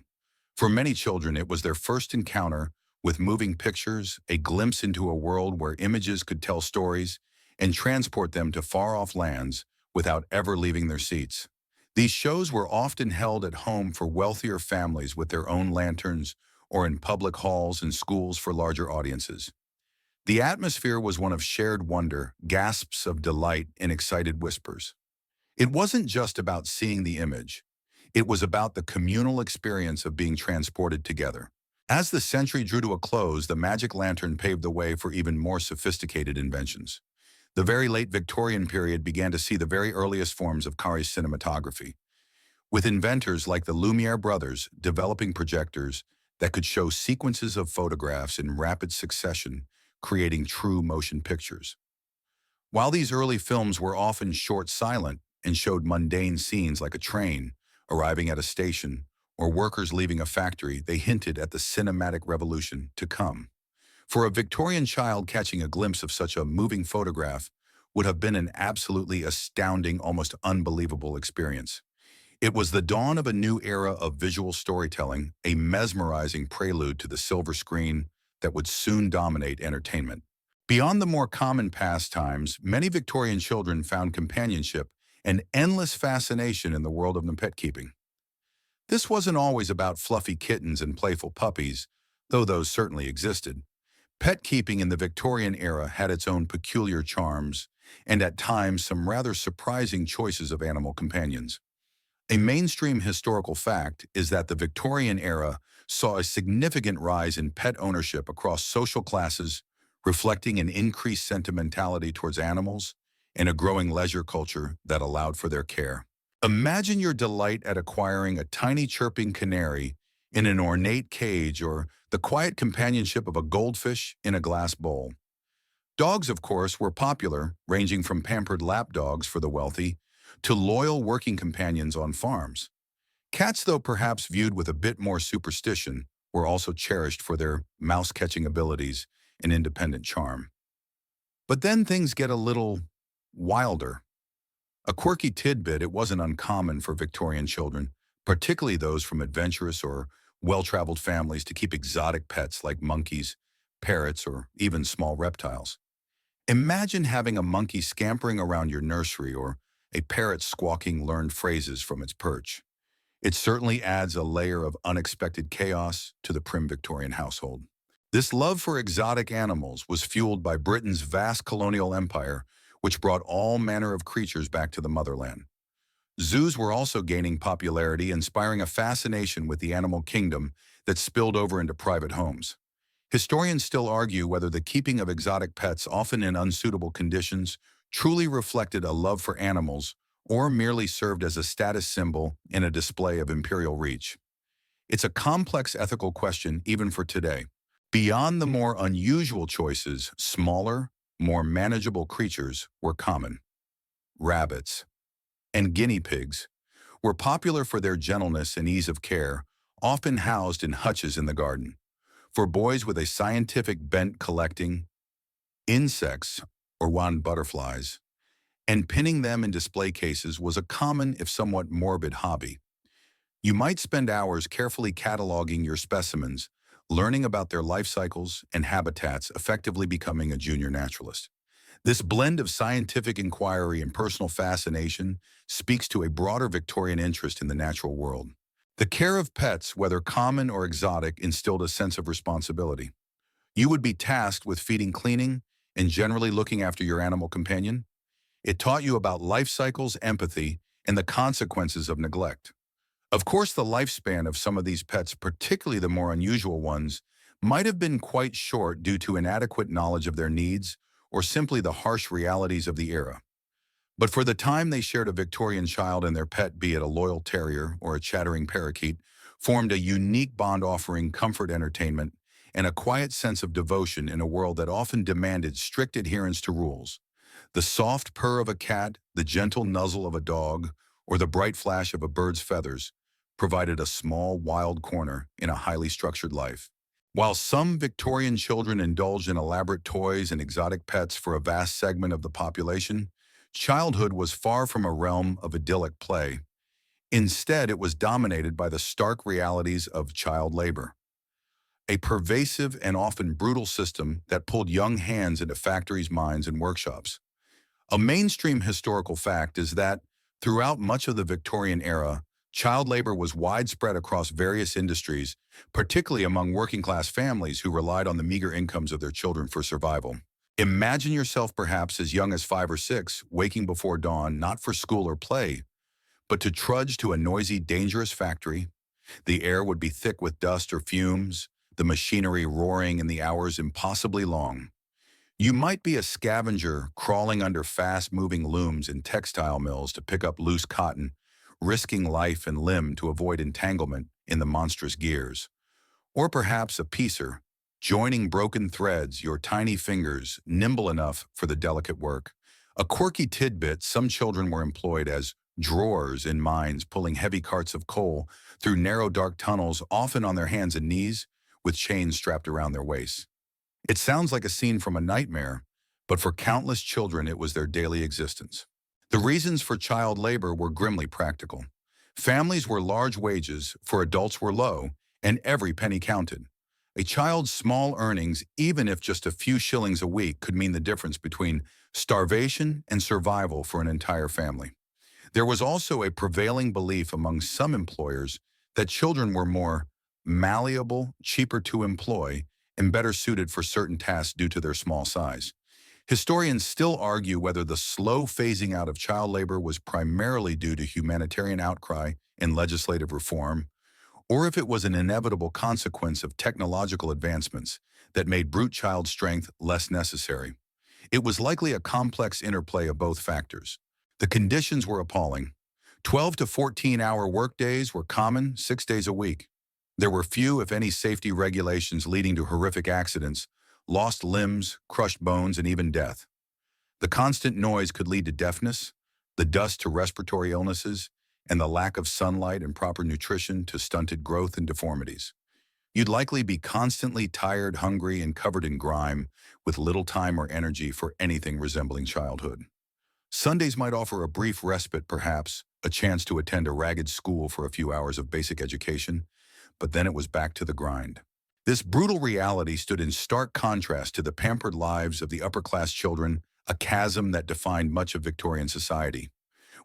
For many children, it was their first encounter with moving pictures, a glimpse into a world where images could tell stories and transport them to far-off lands without ever leaving their seats. These shows were often held at home for wealthier families with their own lanterns, or in public halls and schools for larger audiences. The atmosphere was one of shared wonder, gasps of delight, and excited whispers. It wasn't just about seeing the image. It was about the communal experience of being transported together. As the century drew to a close, the magic lantern paved the way for even more sophisticated inventions. The very late Victorian period began to see the very earliest forms of color cinematography, with inventors like the Lumiere brothers developing projectors that could show sequences of photographs in rapid succession, creating true motion pictures. While these early films were often short silent and showed mundane scenes like a train arriving at a station or workers leaving a factory, they hinted at the cinematic revolution to come. For a Victorian child, catching a glimpse of such a moving photograph would have been an absolutely astounding, almost unbelievable experience. It was the dawn of a new era of visual storytelling, a mesmerizing prelude to the silver screen that would soon dominate entertainment. Beyond the more common pastimes, many Victorian children found companionship and endless fascination in the world of pet keeping. This wasn't always about fluffy kittens and playful puppies, though those certainly existed. Pet keeping in the Victorian era had its own peculiar charms, and at times some rather surprising choices of animal companions. A mainstream historical fact is that the Victorian era saw a significant rise in pet ownership across social classes, reflecting an increased sentimentality towards animals and a growing leisure culture that allowed for their care. Imagine your delight at acquiring a tiny chirping canary in an ornate cage or the quiet companionship of a goldfish in a glass bowl. Dogs, of course, were popular, ranging from pampered lap dogs for the wealthy to loyal working companions on farms. Cats, though perhaps viewed with a bit more superstition, were also cherished for their mouse-catching abilities and independent charm. But then things get a little wilder. A quirky tidbit, it wasn't uncommon for Victorian children, particularly those from adventurous or well-traveled families, to keep exotic pets like monkeys, parrots, or even small reptiles. Imagine having a monkey scampering around your nursery or a parrot squawking learned phrases from its perch. It certainly adds a layer of unexpected chaos to the prim Victorian household. This love for exotic animals was fueled by Britain's vast colonial empire, which brought all manner of creatures back to the motherland. Zoos were also gaining popularity, inspiring a fascination with the animal kingdom that spilled over into private homes. Historians still argue whether the keeping of exotic pets, often in unsuitable conditions, truly reflected a love for animals or merely served as a status symbol in a display of imperial reach. It's a complex ethical question even for today. Beyond the more unusual choices, smaller, more manageable creatures were common. Rabbits and guinea pigs were popular for their gentleness and ease of care, often housed in hutches in the garden. For boys with a scientific bent, collecting insects or wand butterflies and pinning them in display cases was a common, if somewhat morbid, hobby. You might spend hours carefully cataloging your specimens, learning about their life cycles and habitats, effectively becoming a junior naturalist. This blend of scientific inquiry and personal fascination speaks to a broader Victorian interest in the natural world. The care of pets, whether common or exotic, instilled a sense of responsibility. You would be tasked with feeding, cleaning, and generally looking after your animal companion. It taught you about life cycles, empathy, and the consequences of neglect. Of course, the lifespan of some of these pets, particularly the more unusual ones, might have been quite short due to inadequate knowledge of their needs or simply the harsh realities of the era. But for the time they shared, a Victorian child and their pet, be it a loyal terrier or a chattering parakeet, formed a unique bond, offering comfort, entertainment, and a quiet sense of devotion in a world that often demanded strict adherence to rules. The soft purr of a cat, the gentle nuzzle of a dog, or the bright flash of a bird's feathers provided a small, wild corner in a highly structured life. While some Victorian children indulged in elaborate toys and exotic pets, for a vast segment of the population, childhood was far from a realm of idyllic play. Instead, it was dominated by the stark realities of child labor, a pervasive and often brutal system that pulled young hands into factories, mines, and workshops. A mainstream historical fact is that, throughout much of the Victorian era, child labor was widespread across various industries, particularly among working-class families who relied on the meager incomes of their children for survival. Imagine yourself, perhaps as young as 5 or 6, waking before dawn, not for school or play, but to trudge to a noisy, dangerous factory. The air would be thick with dust or fumes, the machinery roaring, and the hours impossibly long. You might be a scavenger crawling under fast-moving looms in textile mills to pick up loose cotton, risking life and limb to avoid entanglement in the monstrous gears. Or perhaps a piecer, joining broken threads, your tiny fingers nimble enough for the delicate work. A quirky tidbit, some children were employed as drawers in mines, pulling heavy carts of coal through narrow dark tunnels, often on their hands and knees, with chains strapped around their waists. It sounds like a scene from a nightmare, but for countless children it was their daily existence. The reasons for child labor were grimly practical. Families were large wages, for adults were low, and every penny counted. A child's small earnings, even if just a few shillings a week, could mean the difference between starvation and survival for an entire family. There was also a prevailing belief among some employers that children were more malleable, cheaper to employ, and better suited for certain tasks due to their small size. Historians still argue whether the slow phasing out of child labor was primarily due to humanitarian outcry and legislative reform, or if it was an inevitable consequence of technological advancements that made brute child strength less necessary. It was likely a complex interplay of both factors. The conditions were appalling. 12 to 14-hour workdays were common 6 days a week. There were few, if any, safety regulations leading to horrific accidents, lost limbs, crushed bones, and even death. The constant noise could lead to deafness, the dust to respiratory illnesses, and the lack of sunlight and proper nutrition to stunted growth and deformities. You'd likely be constantly tired, hungry, and covered in grime, with little time or energy for anything resembling childhood. Sundays might offer a brief respite, perhaps, a chance to attend a ragged school for a few hours of basic education, but then it was back to the grind. This brutal reality stood in stark contrast to the pampered lives of the upper-class children, a chasm that defined much of Victorian society.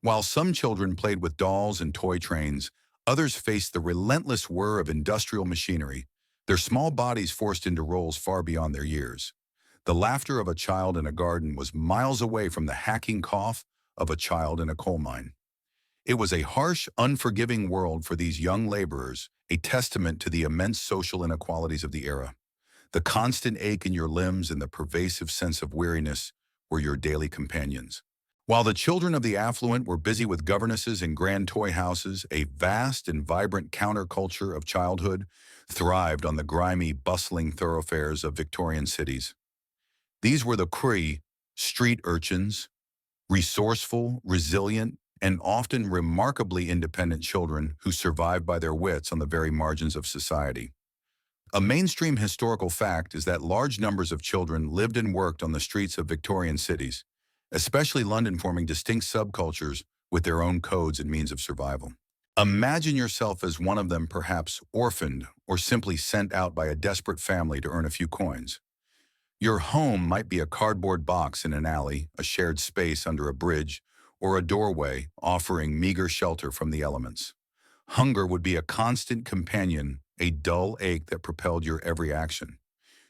While some children played with dolls and toy trains, others faced the relentless whir of industrial machinery, their small bodies forced into roles far beyond their years. The laughter of a child in a garden was miles away from the hacking cough of a child in a coal mine. It was a harsh, unforgiving world for these young laborers, a testament to the immense social inequalities of the era. The constant ache in your limbs and the pervasive sense of weariness were your daily companions. While the children of the affluent were busy with governesses and grand toy houses, a vast and vibrant counterculture of childhood thrived on the grimy, bustling thoroughfares of Victorian cities. These were the Cree street urchins, resourceful, resilient, and often remarkably independent children who survived by their wits on the very margins of society. A mainstream historical fact is that large numbers of children lived and worked on the streets of Victorian cities, especially London, forming distinct subcultures with their own codes and means of survival. Imagine yourself as one of them, perhaps orphaned or simply sent out by a desperate family to earn a few coins. Your home might be a cardboard box in an alley, a shared space under a bridge, or a doorway offering meager shelter from the elements. Hunger would be a constant companion, a dull ache that propelled your every action.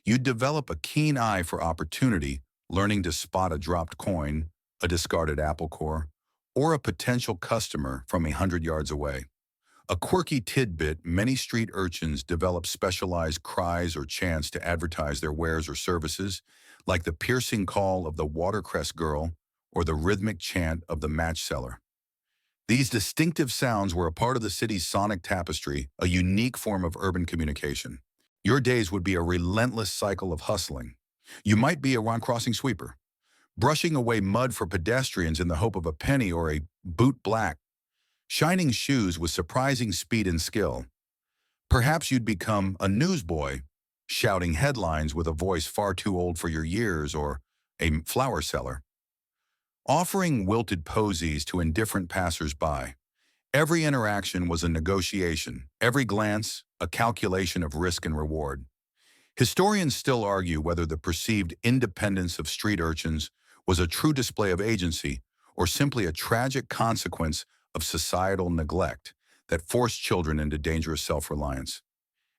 You'd develop a keen eye for opportunity, learning to spot a dropped coin, a discarded apple core, or a potential customer from 100 yards away. A quirky tidbit, many street urchins develop specialized cries or chants to advertise their wares or services, like the piercing call of the watercress girl or the rhythmic chant of the match seller. These distinctive sounds were a part of the city's sonic tapestry, a unique form of urban communication. Your days would be a relentless cycle of hustling. You might be a crossing sweeper, brushing away mud for pedestrians in the hope of a penny, or a boot black, shining shoes with surprising speed and skill. Perhaps you'd become a newsboy, shouting headlines with a voice far too old for your years, or a flower seller, offering wilted posies to indifferent passers-by. Every interaction was a negotiation, every glance a calculation of risk and reward. Historians still argue whether the perceived independence of street urchins was a true display of agency or simply a tragic consequence of societal neglect that forced children into dangerous self-reliance.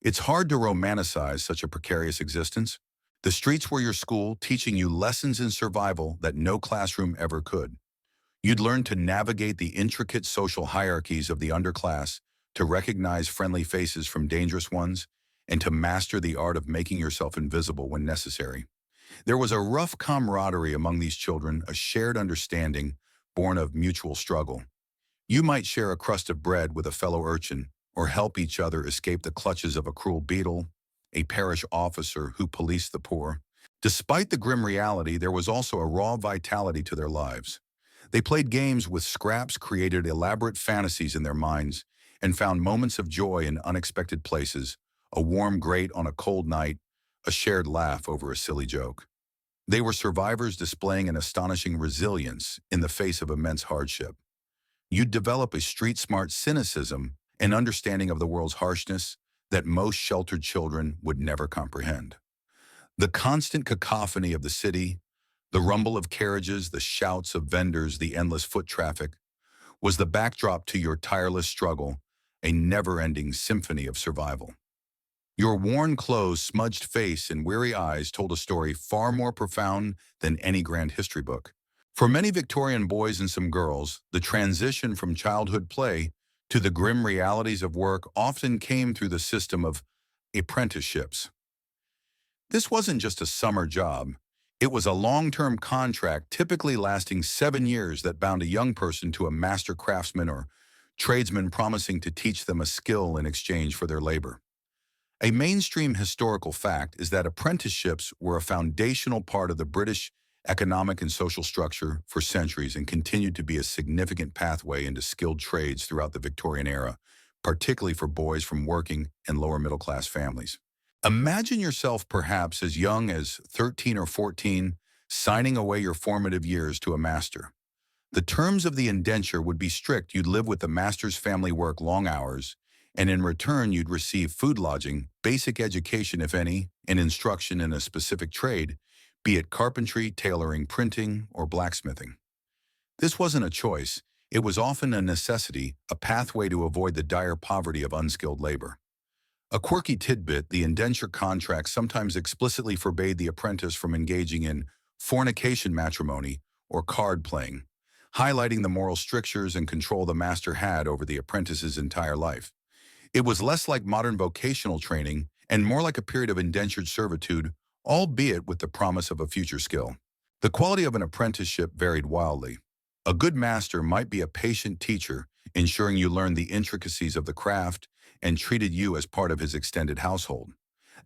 It's hard to romanticize such a precarious existence. The streets were your school, teaching you lessons in survival that no classroom ever could. You'd learn to navigate the intricate social hierarchies of the underclass, to recognize friendly faces from dangerous ones, and to master the art of making yourself invisible when necessary. There was a rough camaraderie among these children, a shared understanding born of mutual struggle. You might share a crust of bread with a fellow urchin, or help each other escape the clutches of a cruel beetle, a parish officer who policed the poor. Despite the grim reality, there was also a raw vitality to their lives. They played games with scraps, created elaborate fantasies in their minds, and found moments of joy in unexpected places, a warm grate on a cold night, a shared laugh over a silly joke. They were survivors displaying an astonishing resilience in the face of immense hardship. You'd develop a street-smart cynicism and understanding of the world's harshness that most sheltered children would never comprehend. The constant cacophony of the city, the rumble of carriages, the shouts of vendors, the endless foot traffic, was the backdrop to your tireless struggle, a never-ending symphony of survival. Your worn clothes, smudged face, and weary eyes told a story far more profound than any grand history book. For many Victorian boys and some girls, the transition from childhood play to the grim realities of work often came through the system of apprenticeships. This wasn't just a summer job. It was a long-term contract typically lasting 7 years that bound a young person to a master craftsman or tradesman promising to teach them a skill in exchange for their labor. A mainstream historical fact is that apprenticeships were a foundational part of the British economic and social structure for centuries and continued to be a significant pathway into skilled trades throughout the Victorian era, particularly for boys from working and lower middle-class families. Imagine yourself perhaps as young as 13 or 14, signing away your formative years to a master. The terms of the indenture would be strict. You'd live with the master's family, work long hours, and in return you'd receive food, lodging, basic education if any, and instruction in a specific trade, be it carpentry, tailoring, printing, or blacksmithing. This wasn't a choice. It was often a necessity, a pathway to avoid the dire poverty of unskilled labor. A quirky tidbit, the indenture contract sometimes explicitly forbade the apprentice from engaging in fornication, matrimony, or card playing, highlighting the moral strictures and control the master had over the apprentice's entire life. It was less like modern vocational training and more like a period of indentured servitude, albeit with the promise of a future skill. The quality of an apprenticeship varied wildly. A good master might be a patient teacher, ensuring you learned the intricacies of the craft and treated you as part of his extended household.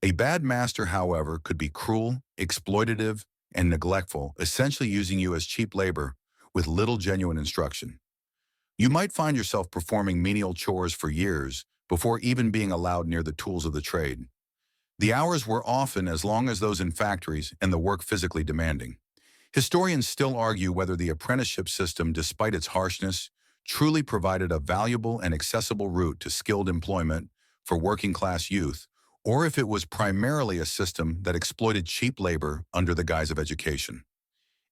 A bad master, however, could be cruel, exploitative, and neglectful, essentially using you as cheap labor with little genuine instruction. You might find yourself performing menial chores for years before even being allowed near the tools of the trade. The hours were often as long as those in factories and the work physically demanding. Historians still argue whether the apprenticeship system, despite its harshness, truly provided a valuable and accessible route to skilled employment for working-class youth, or if it was primarily a system that exploited cheap labor under the guise of education.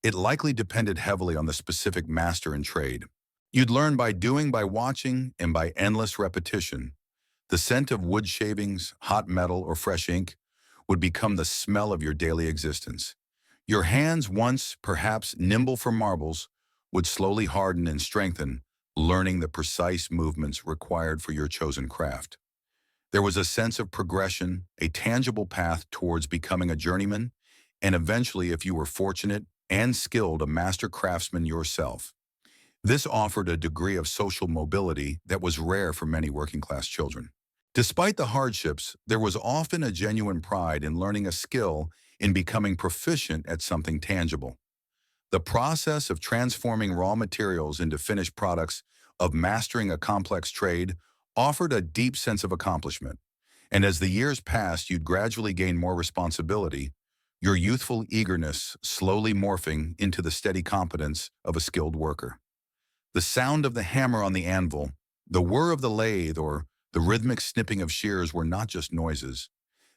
It likely depended heavily on the specific master and trade. You'd learn by doing, by watching, and by endless repetition. The scent of wood shavings, hot metal, or fresh ink would become the smell of your daily existence. Your hands, once perhaps nimble for marbles, would slowly harden and strengthen, learning the precise movements required for your chosen craft. There was a sense of progression, a tangible path towards becoming a journeyman, and eventually, if you were fortunate and skilled, a master craftsman yourself. This offered a degree of social mobility that was rare for many working-class children. Despite the hardships, there was often a genuine pride in learning a skill, in becoming proficient at something tangible. The process of transforming raw materials into finished products, of mastering a complex trade, offered a deep sense of accomplishment. And as the years passed, you'd gradually gain more responsibility, your youthful eagerness slowly morphing into the steady competence of a skilled worker. The sound of the hammer on the anvil, the whir of the lathe, or the rhythmic snipping of shears were not just noises.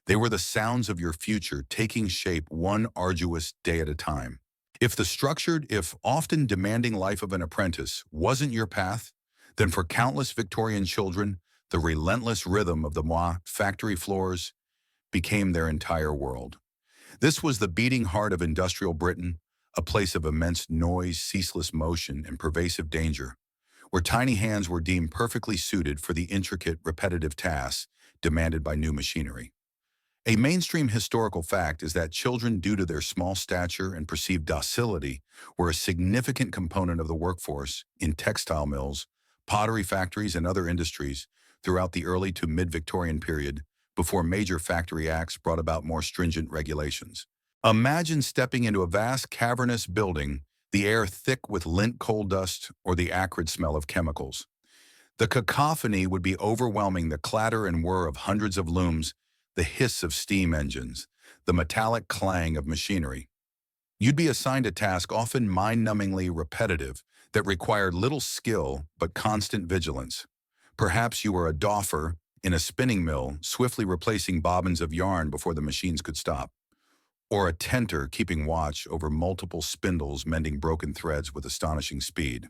They were the sounds of your future taking shape one arduous day at a time. If the structured, if often demanding life of an apprentice wasn't your path, then for countless Victorian children, the relentless rhythm of the factory floors became their entire world. This was the beating heart of industrial Britain, a place of immense noise, ceaseless motion, and pervasive danger, where tiny hands were deemed perfectly suited for the intricate, repetitive tasks demanded by new machinery. A mainstream historical fact is that children, due to their small stature and perceived docility, were a significant component of the workforce in textile mills, pottery factories, and other industries throughout the early to mid-Victorian period, before major factory acts brought about more stringent regulations. Imagine stepping into a vast cavernous building, the air thick with lint coal dust or the acrid smell of chemicals. The cacophony would be overwhelming, the clatter and whir of hundreds of looms, the hiss of steam engines, the metallic clang of machinery. You'd be assigned a task often mind-numbingly repetitive that required little skill but constant vigilance. Perhaps you were a doffer in a spinning mill, swiftly replacing bobbins of yarn before the machines could stop, or a tenter keeping watch over multiple spindles mending broken threads with astonishing speed.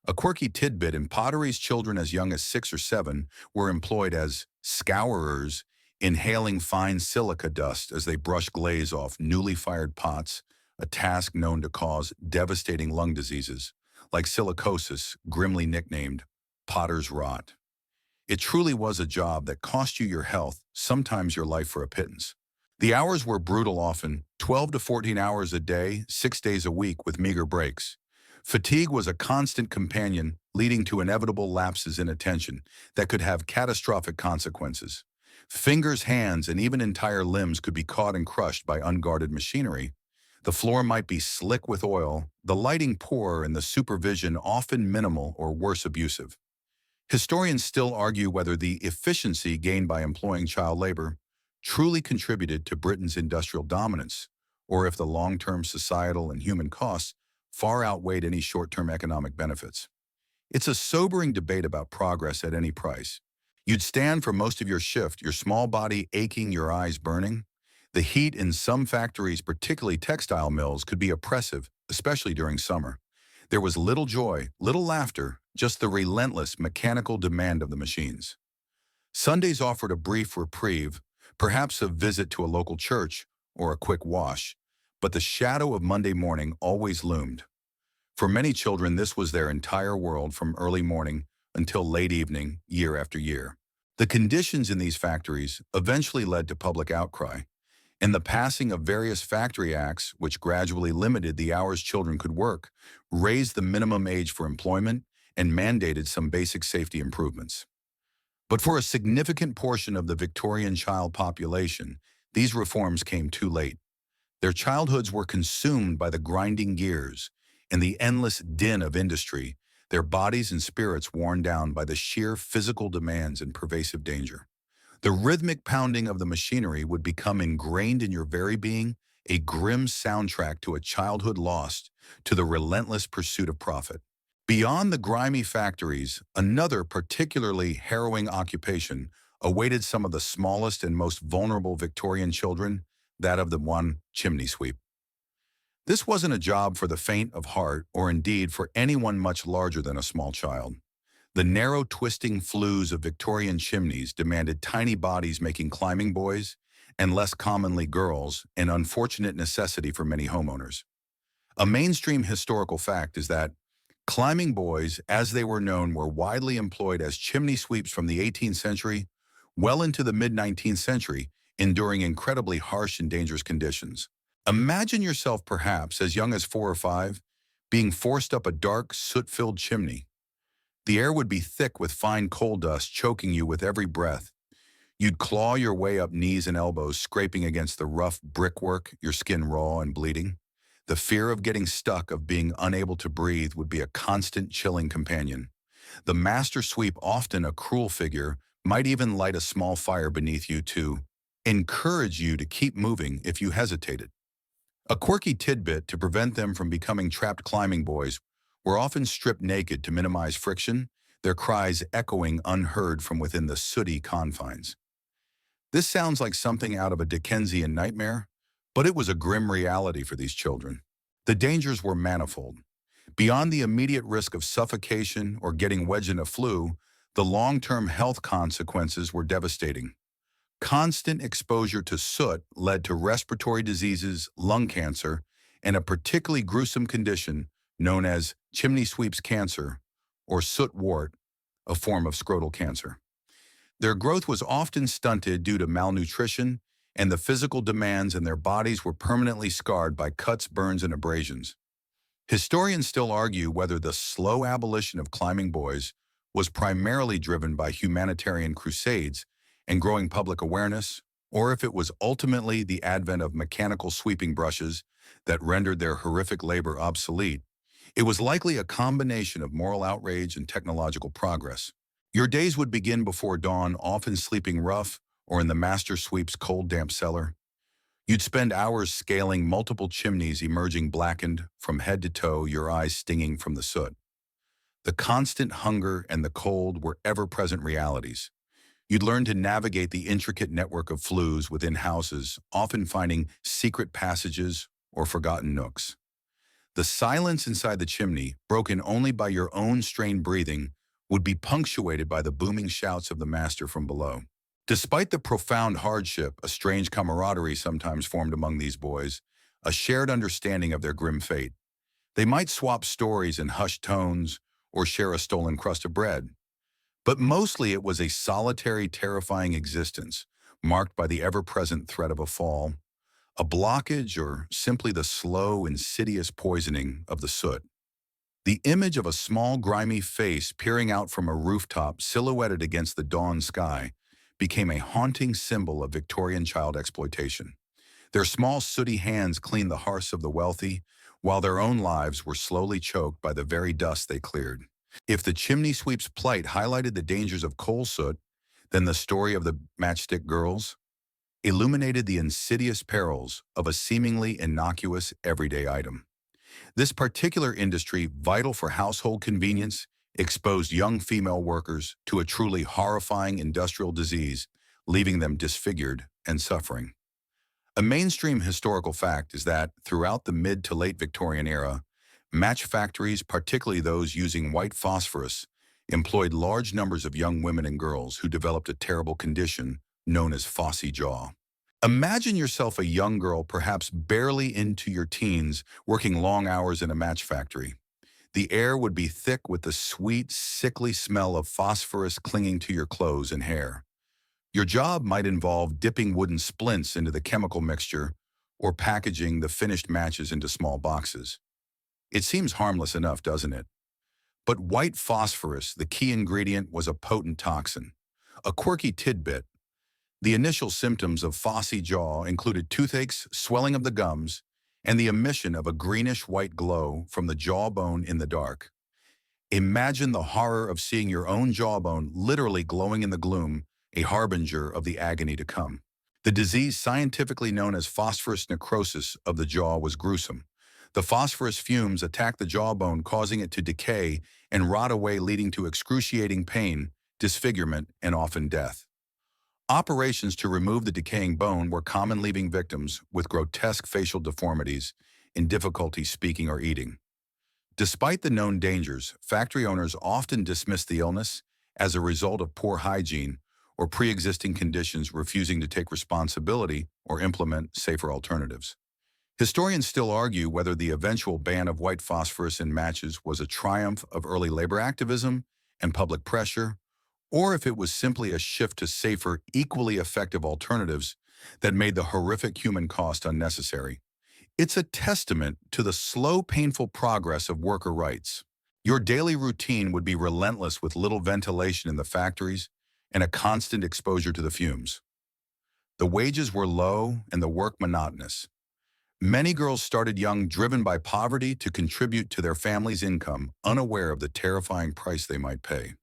A quirky tidbit: in potteries, children as young as 6 or 7 were employed as scourers, inhaling fine silica dust as they brushed glaze off newly fired pots, a task known to cause devastating lung diseases, like silicosis, grimly nicknamed potter's rot. It truly was a job that cost you your health, sometimes your life, for a pittance. The hours were brutal, often 12 to 14 hours a day, 6 days a week with meager breaks. Fatigue was a constant companion, leading to inevitable lapses in attention that could have catastrophic consequences. Fingers, hands, and even entire limbs could be caught and crushed by unguarded machinery. The floor might be slick with oil, the lighting poor, and the supervision often minimal or worse, abusive. Historians still argue whether the efficiency gained by employing child labor truly contributed to Britain's industrial dominance, or if the long-term societal and human costs far outweighed any short-term economic benefits. It's a sobering debate about progress at any price. You'd stand for most of your shift, your small body aching, your eyes burning. The heat in some factories, particularly textile mills, could be oppressive, especially during summer. There was little joy, little laughter, just the relentless mechanical demand of the machines. Sundays offered a brief reprieve, perhaps a visit to a local church or a quick wash, but the shadow of Monday morning always loomed. For many children, this was their entire world, from early morning until late evening, year after year. The conditions in these factories eventually led to public outcry, and the passing of various factory acts, which gradually limited the hours children could work, raised the minimum age for employment, and mandated some basic safety improvements. But for a significant portion of the Victorian child population, these reforms came too late. Their childhoods were consumed by the grinding gears and the endless din of industry, their bodies and spirits worn down by the sheer physical demands and pervasive danger. The rhythmic pounding of the machinery would become ingrained in your very being, a grim soundtrack to a childhood lost to the relentless pursuit of profit. Beyond the grimy factories, another particularly harrowing occupation awaited some of the smallest and most vulnerable Victorian children, that of the one chimney sweep. This wasn't a job for the faint of heart, or indeed for anyone much larger than a small child. The narrow, twisting flues of Victorian chimneys demanded tiny bodies, making climbing boys, and less commonly girls, an unfortunate necessity for many homeowners. A mainstream historical fact is that climbing boys, as they were known, were widely employed as chimney sweeps from the 18th century well into the mid-19th century, enduring incredibly harsh and dangerous conditions. Imagine yourself, perhaps as young as 4 or 5, being forced up a dark, soot-filled chimney. The air would be thick with fine coal dust, choking you with every breath. You'd claw your way up, knees and elbows, scraping against the rough brickwork, your skin raw and bleeding. The fear of getting stuck, of being unable to breathe, would be a constant chilling companion. The master sweep, often a cruel figure, might even light a small fire beneath you to encourage you to keep moving if you hesitated. A quirky tidbit: to prevent them from becoming trapped, climbing boys were often stripped naked to minimize friction, their cries echoing unheard from within the sooty confines. This sounds like something out of a Dickensian nightmare, but it was a grim reality for these children. The dangers were manifold. Beyond the immediate risk of suffocation or getting wedged in a flue, the long-term health consequences were devastating. Constant exposure to soot led to respiratory diseases, lung cancer, and a particularly gruesome condition known as chimney sweep's cancer, or soot wart, a form of scrotal cancer. Their growth was often stunted due to malnutrition, and the physical demands, and their bodies were permanently scarred by cuts, burns, and abrasions. Historians still argue whether the slow abolition of climbing boys was primarily driven by humanitarian crusades and growing public awareness, or if it was ultimately the advent of mechanical sweeping brushes that rendered their horrific labor obsolete, it was likely a combination of moral outrage and technological progress. Your days would begin before dawn, often sleeping rough or in the master sweep's cold, damp cellar. You'd spend hours scaling multiple chimneys emerging blackened from head to toe, your eyes stinging from the soot. The constant hunger and the cold were ever-present realities. You'd learn to navigate the intricate network of flues within houses, often finding secret passages or forgotten nooks. The silence inside the chimney, broken only by your own strained breathing, would be punctuated by the booming shouts of the master from below. Despite the profound hardship, a strange camaraderie sometimes formed among these boys, a shared understanding of their grim fate. They might swap stories in hushed tones or share a stolen crust of bread. But mostly it was a solitary, terrifying existence, marked by the ever-present threat of a fall, a blockage, or simply the slow, insidious poisoning of the soot. The image of a small, grimy face peering out from a rooftop silhouetted against the dawn sky became a haunting symbol of Victorian child exploitation. Their small, sooty hands cleaned the hearths of the wealthy, while their own lives were slowly choked by the very dust they cleared. If the chimney sweep's plight highlighted the dangers of coal soot, then the story of the matchstick girls illuminated the insidious perils of a seemingly innocuous everyday item. This particular industry, vital for household convenience, exposed young female workers to a truly horrifying industrial disease, leaving them disfigured and suffering. A mainstream historical fact is that throughout the mid to late Victorian era, match factories, particularly those using white phosphorus, employed large numbers of young women and girls who developed a terrible condition known as phossy jaw. Imagine yourself a young girl, perhaps barely into your teens, working long hours in a match factory. The air would be thick with the sweet, sickly smell of phosphorus clinging to your clothes and hair. Your job might involve dipping wooden splints into the chemical mixture or packaging the finished matches into small boxes. It seems harmless enough, doesn't it? But white phosphorus, the key ingredient, was a potent toxin. A quirky tidbit: the initial symptoms of phossy jaw included toothaches, swelling of the gums, and the emission of a greenish-white glow from the jawbone in the dark. Imagine the horror of seeing your own jawbone literally glowing in the gloom, a harbinger of the agony to come. The disease, scientifically known as phosphorus necrosis of the jaw, was gruesome. The phosphorus fumes attack the jawbone, causing it to decay and rot away, leading to excruciating pain, disfigurement, and often death. Operations to remove the decaying bone were common, leaving victims with grotesque facial deformities and difficulty speaking or eating. Despite the known dangers, factory owners often dismissed the illness as a result of poor hygiene or pre-existing conditions, refusing to take responsibility or implement safer alternatives. Historians still argue whether the eventual ban of white phosphorus in matches was a triumph of early labor activism and public pressure, or if it was simply a shift to safer, equally effective alternatives that made the horrific human cost unnecessary. It's a testament to the slow, painful progress of worker rights. Your daily routine would be relentless, with little ventilation in the factories and a constant exposure to the fumes. The wages were low and the work monotonous. Many girls started young, driven by poverty to contribute to their family's income, unaware of the terrifying price they might pay.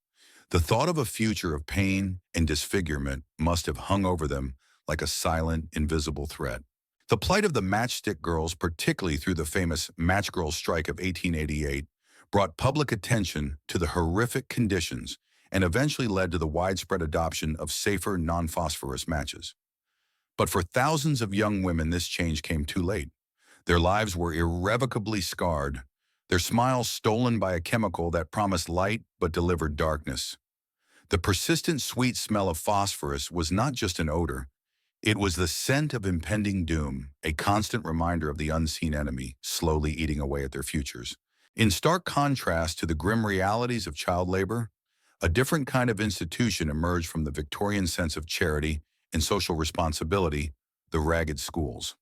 The thought of a future of pain and disfigurement must have hung over them like a silent, invisible threat. The plight of the matchstick girls, particularly through the famous Match Girl Strike of 1888, brought public attention to the horrific conditions and eventually led to the widespread adoption of safer, non-phosphorus matches. But for thousands of young women, this change came too late. Their lives were irrevocably scarred, their smiles stolen by a chemical that promised light but delivered darkness. The persistent sweet smell of phosphorus was not just an odor. It was the scent of impending doom, a constant reminder of the unseen enemy slowly eating away at their futures. In stark contrast to the grim realities of child labor, a different kind of institution emerged from the Victorian sense of charity and social responsibility: the ragged schools.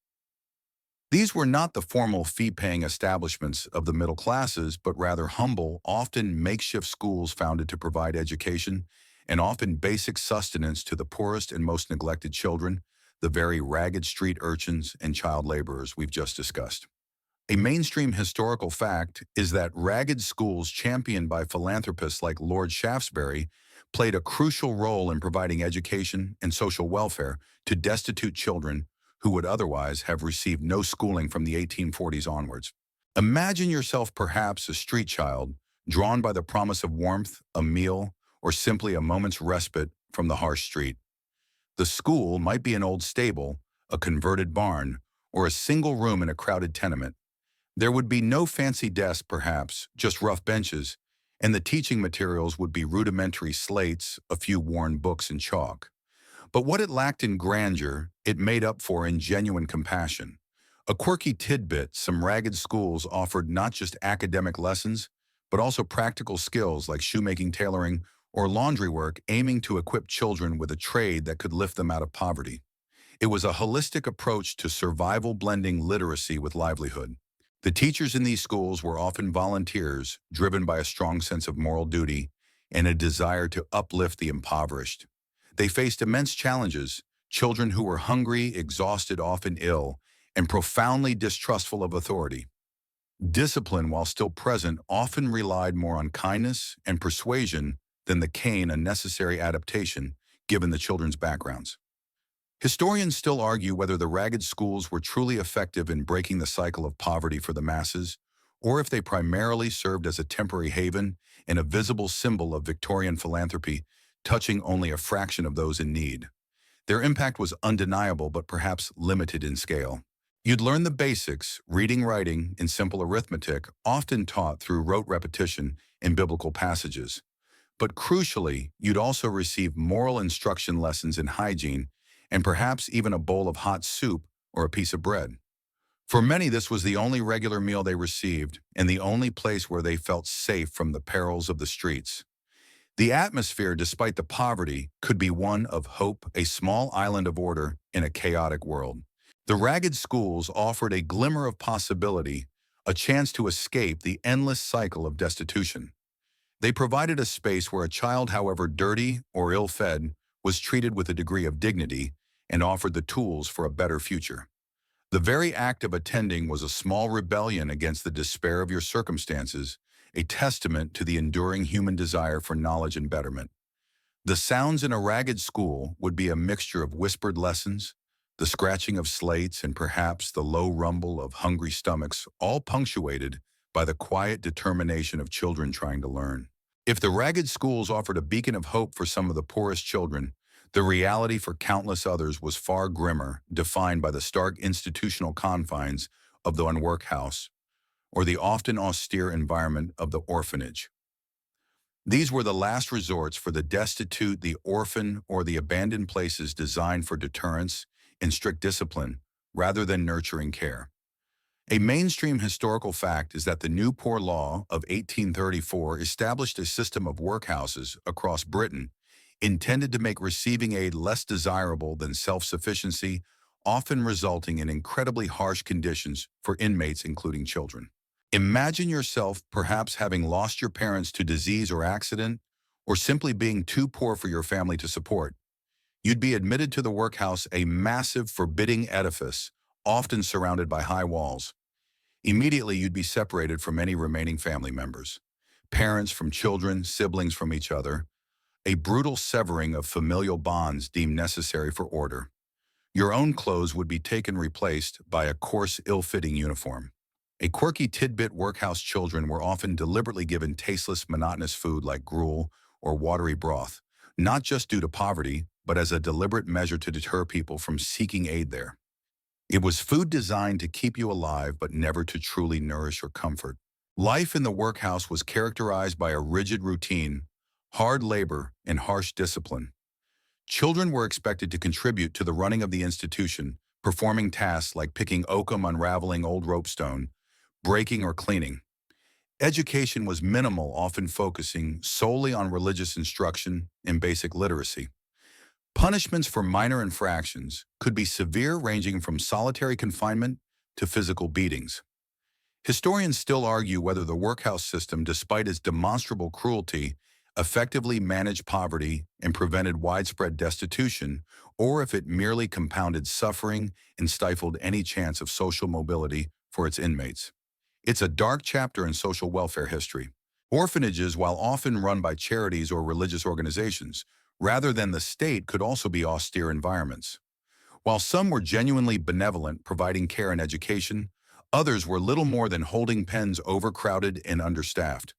These were not the formal fee-paying establishments of the middle classes, but rather humble, often makeshift schools founded to provide education and often basic sustenance to the poorest and most neglected children, the very ragged street urchins and child laborers we've just discussed. A mainstream historical fact is that ragged schools championed by philanthropists like Lord Shaftesbury played a crucial role in providing education and social welfare to destitute children who would otherwise have received no schooling from the 1840s onwards. Imagine yourself perhaps a street child, drawn by the promise of warmth, a meal, or simply a moment's respite from the harsh street. The school might be an old stable, a converted barn, or a single room in a crowded tenement. There would be no fancy desk, perhaps, just rough benches, and the teaching materials would be rudimentary slates, a few worn books, and chalk. But what it lacked in grandeur, it made up for in genuine compassion. A quirky tidbit, some ragged schools offered not just academic lessons, but also practical skills like shoemaking, tailoring, or laundry work, aiming to equip children with a trade that could lift them out of poverty. It was a holistic approach to survival, blending literacy with livelihood. The teachers in these schools were often volunteers, driven by a strong sense of moral duty and a desire to uplift the impoverished. They faced immense challenges, children who were hungry, exhausted, often ill, and profoundly distrustful of authority. Discipline, while still present, often relied more on kindness and persuasion than the cane, a necessary adaptation given the children's backgrounds. Historians still argue whether the ragged schools were truly effective in breaking the cycle of poverty for the masses, or if they primarily served as a temporary haven and a visible symbol of Victorian philanthropy, touching only a fraction of those in need. Their impact was undeniable but perhaps limited in scale. You'd learn the basics, reading, writing, and simple arithmetic, often taught through rote repetition in biblical passages. But crucially, you'd also receive moral instruction lessons in hygiene and perhaps even a bowl of hot soup or a piece of bread. For many, this was the only regular meal they received and the only place where they felt safe from the perils of the streets. The atmosphere, despite the poverty, could be one of hope, a small island of order in a chaotic world. The ragged schools offered a glimmer of possibility, a chance to escape the endless cycle of destitution. They provided a space where a child, however dirty or ill-fed, was treated with a degree of dignity and offered the tools for a better future. The very act of attending was a small rebellion against the despair of your circumstances, a testament to the enduring human desire for knowledge and betterment. The sounds in a ragged school would be a mixture of whispered lessons, the scratching of slates, and perhaps the low rumble of hungry stomachs, all punctuated by the quiet determination of children trying to learn. If the ragged schools offered a beacon of hope for some of the poorest children, the reality for countless others was far grimmer, defined by the stark institutional confines of the workhouse or the often austere environment of the orphanage. These were the last resorts for the destitute, the orphan, or the abandoned places designed for deterrence and strict discipline rather than nurturing care. A mainstream historical fact is that the New Poor Law of 1834 established a system of workhouses across Britain intended to make receiving aid less desirable than self-sufficiency, often resulting in incredibly harsh conditions for inmates, including children. Imagine yourself perhaps having lost your parents to disease or accident, or simply being too poor for your family to support. You'd be admitted to the workhouse, a massive, forbidding edifice, often surrounded by high walls. Immediately, you'd be separated from any remaining family members. Parents from children, siblings from each other. A brutal severing of familial bonds deemed necessary for order. Your own clothes would be taken replaced by a coarse, ill-fitting uniform. A quirky tidbit: workhouse children were often deliberately given tasteless, monotonous food like gruel or watery broth, not just due to poverty, but as a deliberate measure to deter people from seeking aid there. It was food designed to keep you alive, but never to truly nourish or comfort. Life in the workhouse was characterized by a rigid routine, hard labor, and harsh discipline. Children were expected to contribute to the running of the institution, performing tasks like picking oakum, unraveling old ropestone, breaking, or cleaning. Education was minimal, often focusing solely on religious instruction and basic literacy. Punishments for minor infractions could be severe, ranging from solitary confinement to physical beatings. Historians still argue whether the workhouse system, despite its demonstrable cruelty, effectively managed poverty and prevented widespread destitution, or if it merely compounded suffering and stifled any chance of social mobility for its inmates. It's a dark chapter in social welfare history. Orphanages, while often run by charities or religious organizations, rather than the state, could also be austere environments. While some were genuinely benevolent, providing care and education, others were little more than holding pens overcrowded and understaffed.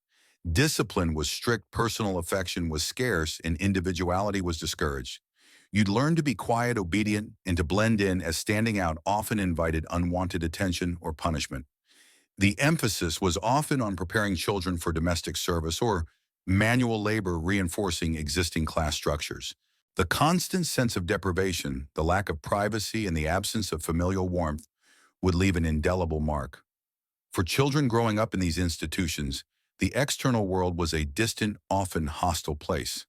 Discipline was strict, personal affection was scarce, and individuality was discouraged. You'd learn to be quiet, obedient, and to blend in, as standing out often invited unwanted attention or punishment. The emphasis was often on preparing children for domestic service or manual labor, reinforcing existing class structures. The constant sense of deprivation, the lack of privacy, and the absence of familial warmth would leave an indelible mark. For children growing up in these institutions, the external world was a distant, often hostile place.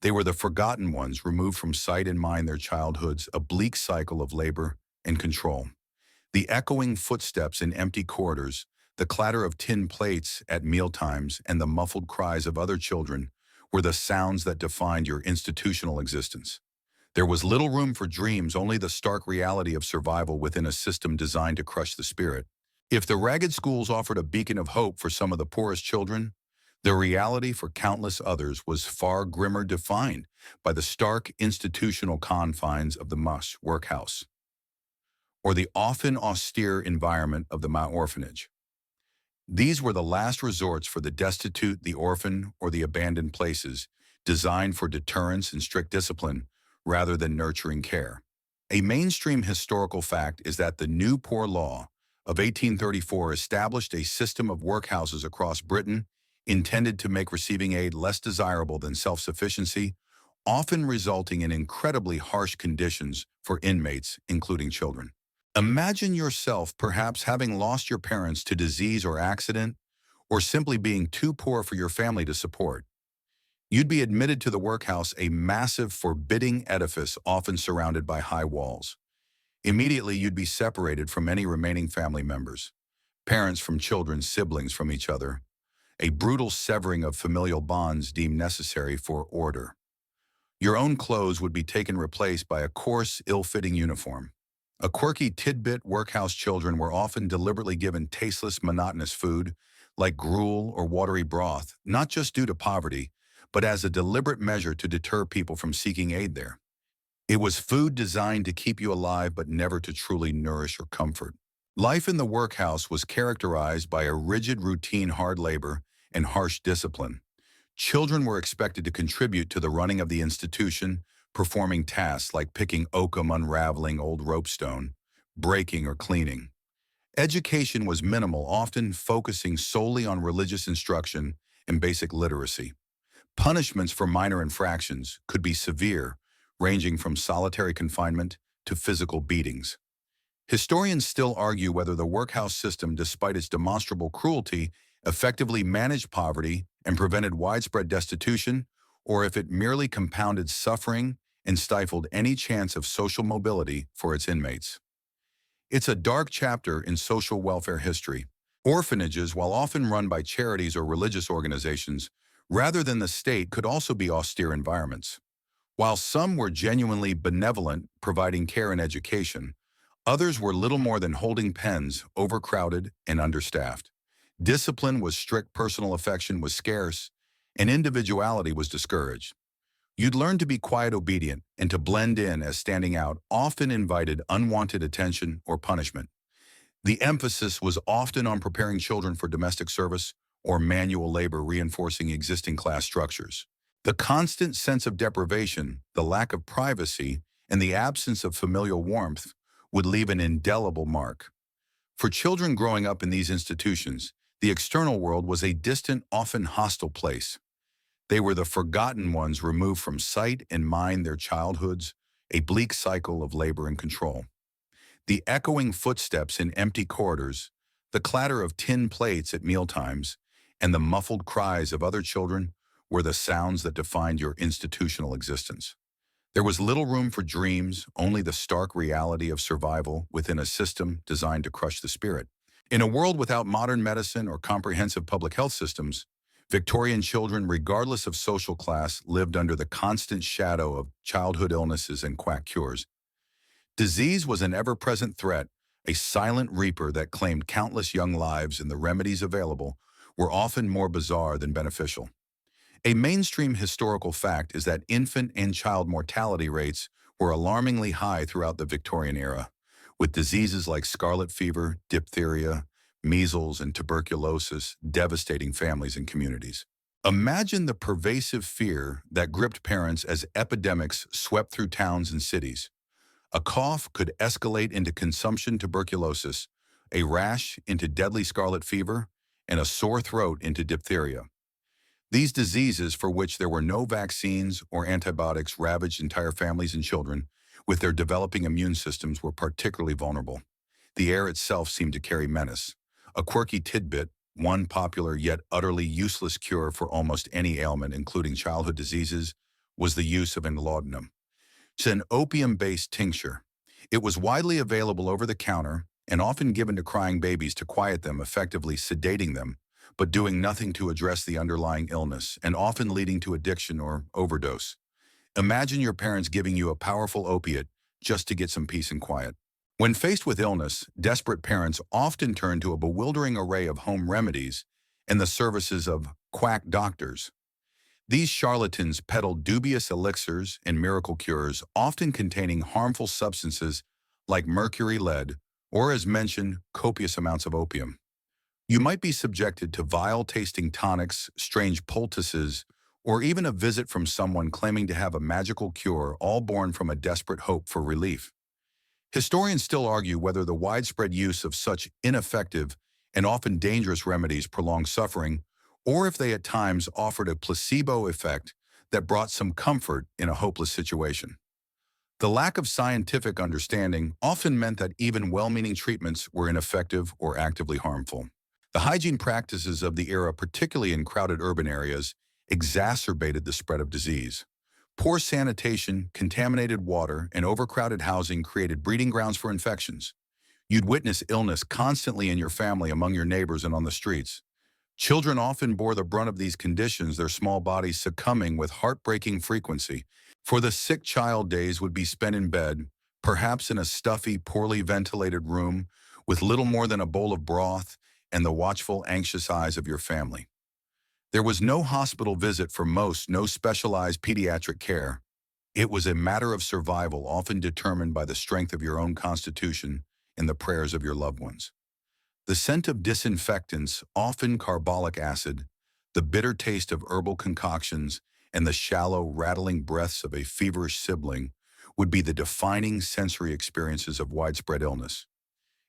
They were the forgotten ones, removed from sight and mind, their childhoods, a bleak cycle of labor and control. The echoing footsteps in empty corridors, the clatter of tin plates at mealtimes, and the muffled cries of other children were the sounds that defined your institutional existence. There was little room for dreams, only the stark reality of survival within a system designed to crush the spirit. If the ragged schools offered a beacon of hope for some of the poorest children, the reality for countless others was far grimmer, defined by the stark institutional confines of the mush workhouse, or the often austere environment of the orphanage. These were the last resorts for the destitute, the orphan, or the abandoned places, designed for deterrence and strict discipline rather than nurturing care. A mainstream historical fact is that the New Poor Law of 1834 established a system of workhouses across Britain intended to make receiving aid less desirable than self-sufficiency, often resulting in incredibly harsh conditions for inmates, including children. Imagine yourself perhaps having lost your parents to disease or accident, or simply being too poor for your family to support. You'd be admitted to the workhouse, a massive, forbidding edifice often surrounded by high walls. Immediately, you'd be separated from any remaining family members, parents from children, siblings from each other, a brutal severing of familial bonds deemed necessary for order. Your own clothes would be taken, replaced by a coarse, ill-fitting uniform. A quirky tidbit: workhouse children were often deliberately given tasteless, monotonous food, like gruel or watery broth, not just due to poverty, but as a deliberate measure to deter people from seeking aid there. It was food designed to keep you alive, but never to truly nourish or comfort. Life in the workhouse was characterized by a rigid routine, hard labor, and harsh discipline. Children were expected to contribute to the running of the institution, performing tasks like picking oakum, unraveling old ropestone, breaking, or cleaning. Education was minimal, often focusing solely on religious instruction and basic literacy. Punishments for minor infractions could be severe, ranging from solitary confinement to physical beatings. Historians still argue whether the workhouse system, despite its demonstrable cruelty, effectively managed poverty and prevented widespread destitution, or if it merely compounded suffering and stifled any chance of social mobility for its inmates. It's a dark chapter in social welfare history. Orphanages, while often run by charities or religious organizations, rather than the state, could also be austere environments. While some were genuinely benevolent, providing care and education, others were little more than holding pens, overcrowded and understaffed. Discipline was strict, personal affection was scarce, and individuality was discouraged. You'd learn to be quiet, obedient, and to blend in, as standing out often invited unwanted attention or punishment. The emphasis was often on preparing children for domestic service or manual labor, reinforcing existing class structures. The constant sense of deprivation, the lack of privacy, and the absence of familial warmth would leave an indelible mark. For children growing up in these institutions, the external world was a distant, often hostile place. They were the forgotten ones, removed from sight and mind, their childhoods, a bleak cycle of labor and control. The echoing footsteps in empty corridors, the clatter of tin plates at mealtimes, and the muffled cries of other children were the sounds that defined your institutional existence. There was little room for dreams, only the stark reality of survival within a system designed to crush the spirit. In a world without modern medicine or comprehensive public health systems, Victorian children, regardless of social class, lived under the constant shadow of childhood illnesses and quack cures. Disease was an ever-present threat, a silent reaper that claimed countless young lives, and the remedies available were often more bizarre than beneficial. A mainstream historical fact is that infant and child mortality rates were alarmingly high throughout the Victorian era, with diseases like scarlet fever, diphtheria, measles, and tuberculosis devastating families and communities. Imagine the pervasive fear that gripped parents as epidemics swept through towns and cities. A cough could escalate into consumption tuberculosis, a rash into deadly scarlet fever, and a sore throat into diphtheria. These diseases, for which there were no vaccines or antibiotics, ravaged entire families and children, with their developing immune systems, were particularly vulnerable. The air itself seemed to carry menace. A quirky tidbit, one popular yet utterly useless cure for almost any ailment, including childhood diseases, was the use of laudanum. It's an opium-based tincture. It was widely available over the counter and often given to crying babies to quiet them, effectively sedating them, but doing nothing to address the underlying illness, and often leading to addiction or overdose. Imagine your parents giving you a powerful opiate just to get some peace and quiet. When faced with illness, desperate parents often turn to a bewildering array of home remedies and the services of quack doctors. These charlatans peddled dubious elixirs and miracle cures, often containing harmful substances like mercury, lead, or, as mentioned, copious amounts of opium. You might be subjected to vile-tasting tonics, strange poultices, or even a visit from someone claiming to have a magical cure, all born from a desperate hope for relief. Historians still argue whether the widespread use of such ineffective and often dangerous remedies prolonged suffering, or if they at times offered a placebo effect that brought some comfort in a hopeless situation. The lack of scientific understanding often meant that even well-meaning treatments were ineffective or actively harmful. The hygiene practices of the era, particularly in crowded urban areas, exacerbated the spread of disease. Poor sanitation, contaminated water, and overcrowded housing created breeding grounds for infections. You'd witness illness constantly in your family, among your neighbors, and on the streets. Children often bore the brunt of these conditions, their small bodies succumbing with heartbreaking frequency. For the sick child, days would be spent in bed, perhaps in a stuffy, poorly ventilated room, with little more than a bowl of broth and the watchful, anxious eyes of your family. There was no hospital visit for most, no specialized pediatric care. It was a matter of survival, often determined by the strength of your own constitution and the prayers of your loved ones. The scent of disinfectants, often carbolic acid, the bitter taste of herbal concoctions, and the shallow, rattling breaths of a feverish sibling would be the defining sensory experiences of widespread illness.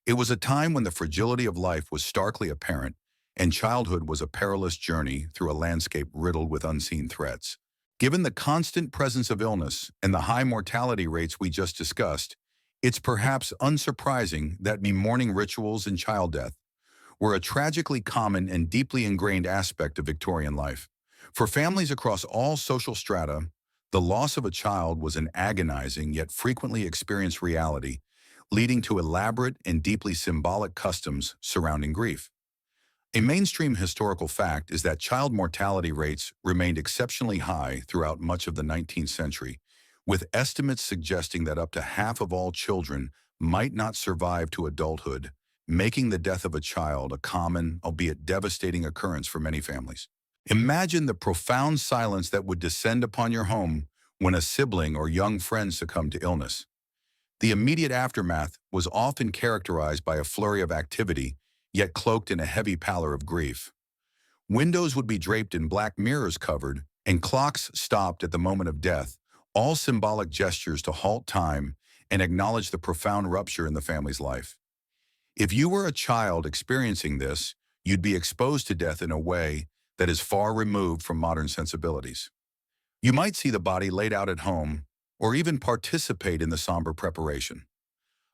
It was a time when the fragility of life was starkly apparent, and childhood was a perilous journey through a landscape riddled with unseen threats. Given the constant presence of illness and the high mortality rates we just discussed, it's perhaps unsurprising that mourning rituals and child death were a tragically common and deeply ingrained aspect of Victorian life. For families across all social strata, the loss of a child was an agonizing yet frequently experienced reality, leading to elaborate and deeply symbolic customs surrounding grief. A mainstream historical fact is that child mortality rates remained exceptionally high throughout much of the 19th century, with estimates suggesting that up to half of all children might not survive to adulthood, making the death of a child a common, albeit devastating occurrence for many families. Imagine the profound silence that would descend upon your home when a sibling or young friend succumbed to illness. The immediate aftermath was often characterized by a flurry of activity, yet cloaked in a heavy pallor of grief. Windows would be draped in black mirrors covered, and clocks stopped at the moment of death, all symbolic gestures to halt time and acknowledge the profound rupture in the family's life. If you were a child experiencing this, you'd be exposed to death in a way that is far removed from modern sensibilities. You might see the body laid out at home, or even participate in the somber preparation.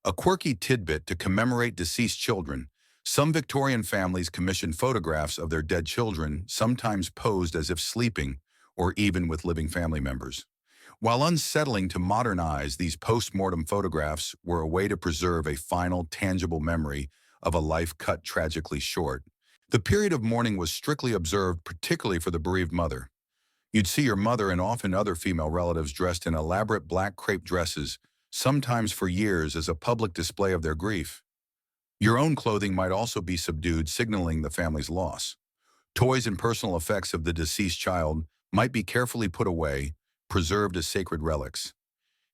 A quirky tidbit to commemorate deceased children: some Victorian families commissioned photographs of their dead children, sometimes posed as if sleeping, or even with living family members. While unsettling to modern eyes, these post-mortem photographs were a way to preserve a final, tangible memory of a life cut tragically short. The period of mourning was strictly observed, particularly for the bereaved mother. You'd see your mother and often other female relatives dressed in elaborate black crepe dresses, sometimes for years as a public display of their grief. Your own clothing might also be subdued, signaling the family's loss. Toys and personal effects of the deceased child might be carefully put away, preserved as sacred relics.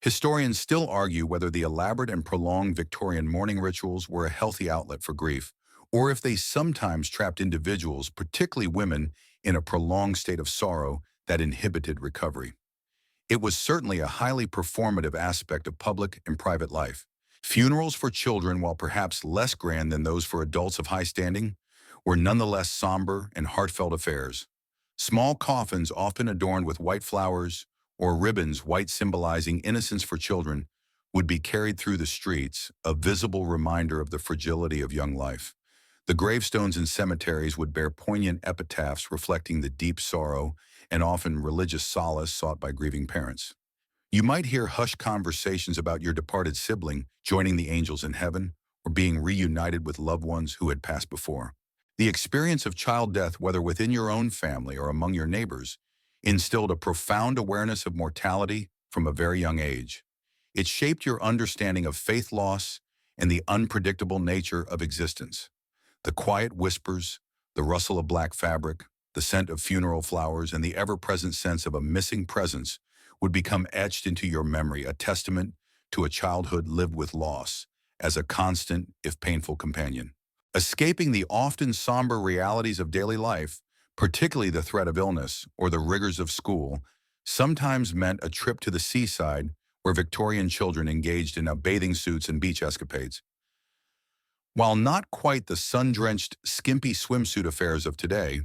Historians still argue whether the elaborate and prolonged Victorian mourning rituals were a healthy outlet for grief, or if they sometimes trapped individuals, particularly women, in a prolonged state of sorrow that inhibited recovery. It was certainly a highly performative aspect of public and private life. Funerals for children, while perhaps less grand than those for adults of high standing, were nonetheless somber and heartfelt affairs. Small coffins, often adorned with white flowers or ribbons, white symbolizing innocence for children, would be carried through the streets, a visible reminder of the fragility of young life. The gravestones in cemeteries would bear poignant epitaphs reflecting the deep sorrow and often religious solace sought by grieving parents. You might hear hushed conversations about your departed sibling joining the angels in heaven or being reunited with loved ones who had passed before. The experience of child death, whether within your own family or among your neighbors, instilled a profound awareness of mortality from a very young age. It shaped your understanding of faith loss and the unpredictable nature of existence. The quiet whispers, the rustle of black fabric, the scent of funeral flowers, and the ever-present sense of a missing presence would become etched into your memory, a testament to a childhood lived with loss as a constant, if painful, companion. Escaping the often somber realities of daily life, particularly the threat of illness or the rigors of school, sometimes meant a trip to the seaside where Victorian children engaged in bathing suits and beach escapades. While not quite the sun-drenched, skimpy swimsuit affairs of today,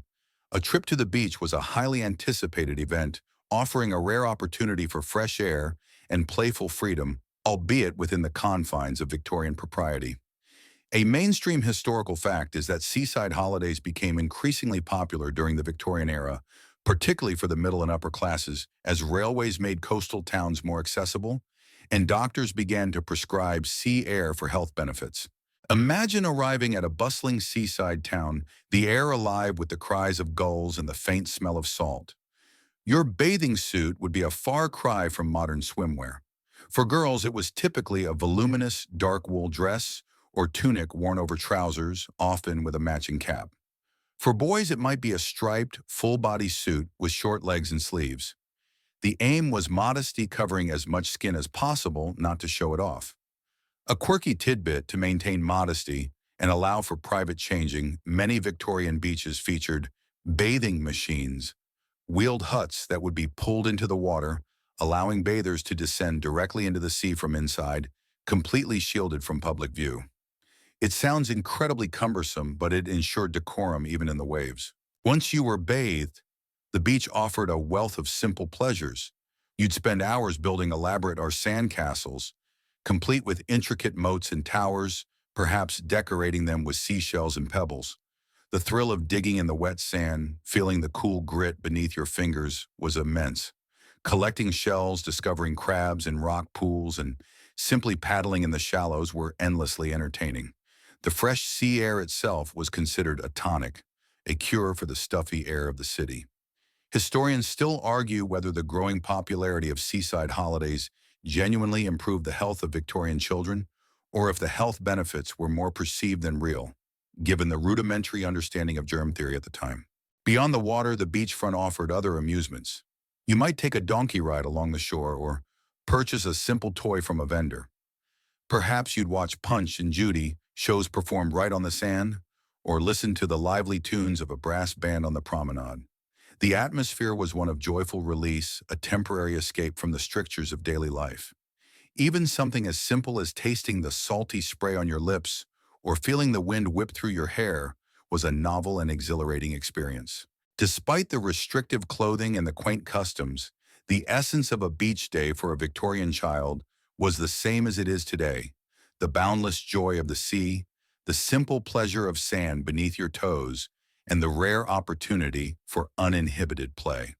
a trip to the beach was a highly anticipated event, offering a rare opportunity for fresh air and playful freedom, albeit within the confines of Victorian propriety. A mainstream historical fact is that seaside holidays became increasingly popular during the Victorian era, particularly for the middle and upper classes, as railways made coastal towns more accessible and doctors began to prescribe sea air for health benefits. Imagine arriving at a bustling seaside town, the air alive with the cries of gulls and the faint smell of salt. Your bathing suit would be a far cry from modern swimwear. For girls, it was typically a voluminous, dark wool dress or tunic worn over trousers, often with a matching cap. For boys, it might be a striped, full-body suit with short legs and sleeves. The aim was modesty, covering as much skin as possible, not to show it off. A quirky tidbit to maintain modesty and allow for private changing, many Victorian beaches featured bathing machines, wheeled huts that would be pulled into the water, allowing bathers to descend directly into the sea from inside, completely shielded from public view. It sounds incredibly cumbersome, but it ensured decorum even in the waves. Once you were bathed, the beach offered a wealth of simple pleasures. You'd spend hours building elaborate sand castles, complete with intricate moats and towers, perhaps decorating them with seashells and pebbles. The thrill of digging in the wet sand, feeling the cool grit beneath your fingers, was immense. Collecting shells, discovering crabs in rock pools, and simply paddling in the shallows were endlessly entertaining. The fresh sea air itself was considered a tonic, a cure for the stuffy air of the city. Historians still argue whether the growing popularity of seaside holidays genuinely improved the health of Victorian children, or if the health benefits were more perceived than real, given the rudimentary understanding of germ theory at the time. Beyond the water, the beachfront offered other amusements. You might take a donkey ride along the shore or purchase a simple toy from a vendor. Perhaps you'd watch Punch and Judy shows performed right on the sand, or listen to the lively tunes of a brass band on the promenade. The atmosphere was one of joyful release, a temporary escape from the strictures of daily life. Even something as simple as tasting the salty spray on your lips or feeling the wind whip through your hair was a novel and exhilarating experience. Despite the restrictive clothing and the quaint customs, the essence of a beach day for a Victorian child was the same as it is today: the boundless joy of the sea, the simple pleasure of sand beneath your toes, and the rare opportunity for uninhibited play.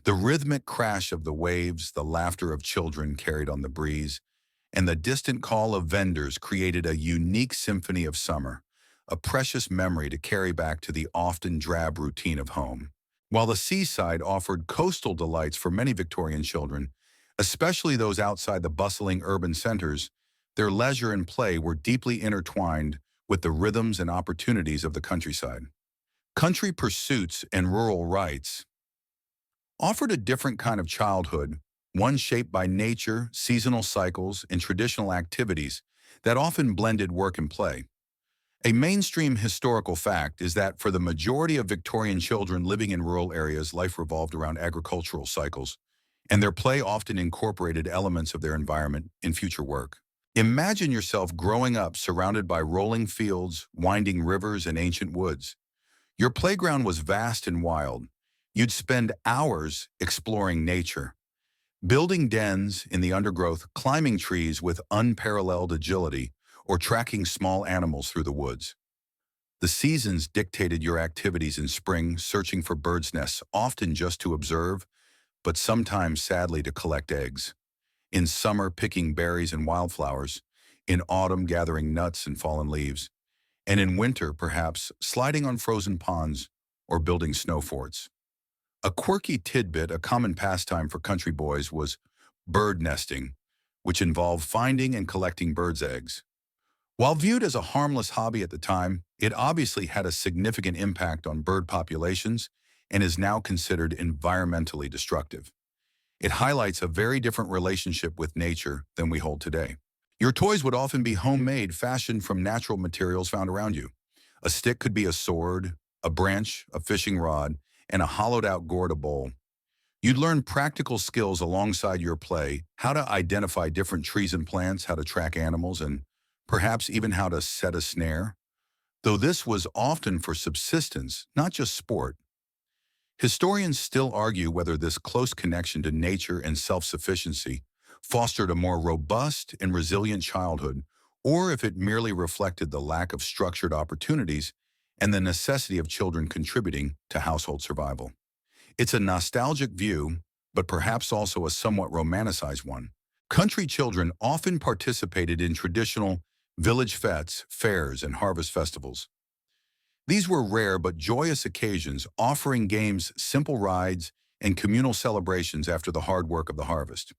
The rhythmic crash of the waves, the laughter of children carried on the breeze, and the distant call of vendors created a unique symphony of summer. a precious memory to carry back to the often drab routine of home. While the seaside offered coastal delights for many Victorian children, especially those outside the bustling urban centers, their leisure and play were deeply intertwined with the rhythms and opportunities of the countryside. Country pursuits and rural rights offered a different kind of childhood, one shaped by nature, seasonal cycles, and traditional activities that often blended work and play. A mainstream historical fact is that for the majority of Victorian children living in rural areas, life revolved around agricultural cycles, and their play often incorporated elements of their environment in future work. Imagine yourself growing up surrounded by rolling fields, winding rivers, and ancient woods. Your playground was vast and wild. You'd spend hours exploring nature, building dens in the undergrowth, climbing trees with unparalleled agility, or tracking small animals through the woods. The seasons dictated your activities in spring, searching for birds' nests, often just to observe, but sometimes sadly to collect eggs. In summer, picking berries and wildflowers. In autumn, gathering nuts and fallen leaves. And in winter, perhaps, sliding on frozen ponds or building snow forts. A quirky tidbit, a common pastime for country boys, was bird nesting, which involved finding and collecting birds' eggs. While viewed as a harmless hobby at the time, it obviously had a significant impact on bird populations and is now considered environmentally destructive. It highlights a very different relationship with nature than we hold today. Your toys would often be homemade, fashioned from natural materials found around you. A stick could be a sword, a branch, a fishing rod, and a hollowed-out gourd, a bowl. You'd learn practical skills alongside your play, how to identify different trees and plants, how to track animals, and perhaps even how to set a snare, though this was often for subsistence, not just sport. Historians still argue whether this close connection to nature and self-sufficiency fostered a more robust and resilient childhood, or if it merely reflected the lack of structured opportunities and the necessity of children contributing to household survival. It's a nostalgic view, but perhaps also a somewhat romanticized one. Country children often participated in traditional village fetes, fairs, and harvest festivals. These were rare but joyous occasions, offering games, simple rides, and communal celebrations after the hard work of the harvest.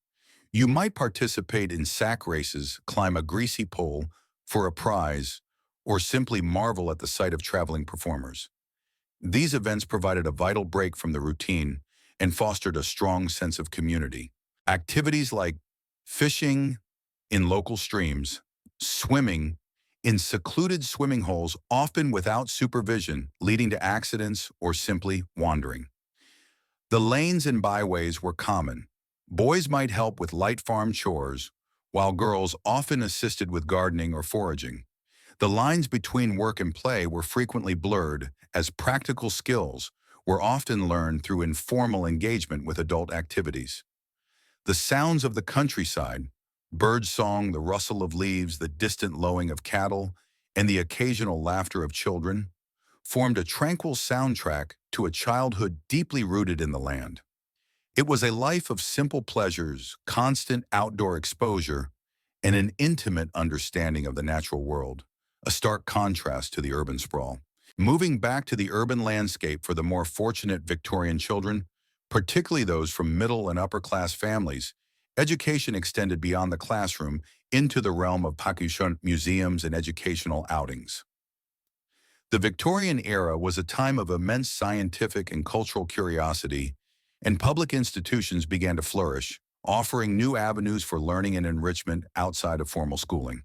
You might participate in sack races, climb a greasy pole for a prize, or simply marvel at the sight of traveling performers. These events provided a vital break from the routine and fostered a strong sense of community. Activities like fishing in local streams, swimming in secluded swimming holes, often without supervision, leading to accidents or simply wandering. The lanes and byways were common. Boys might help with light farm chores, while girls often assisted with gardening or foraging. The lines between work and play were frequently blurred, as practical skills were often learned through informal engagement with adult activities. The sounds of the countryside, bird song, the rustle of leaves, the distant lowing of cattle, and the occasional laughter of children, formed a tranquil soundtrack to a childhood deeply rooted in the land. It was a life of simple pleasures, constant outdoor exposure, and an intimate understanding of the natural world, a stark contrast to the urban sprawl. Moving back to the urban landscape for the more fortunate Victorian children, particularly those from middle and upper-class families, education extended beyond the classroom into the realm of pastimes, museums, and educational outings. The Victorian era was a time of immense scientific and cultural curiosity, and public institutions began to flourish, offering new avenues for learning and enrichment outside of formal schooling.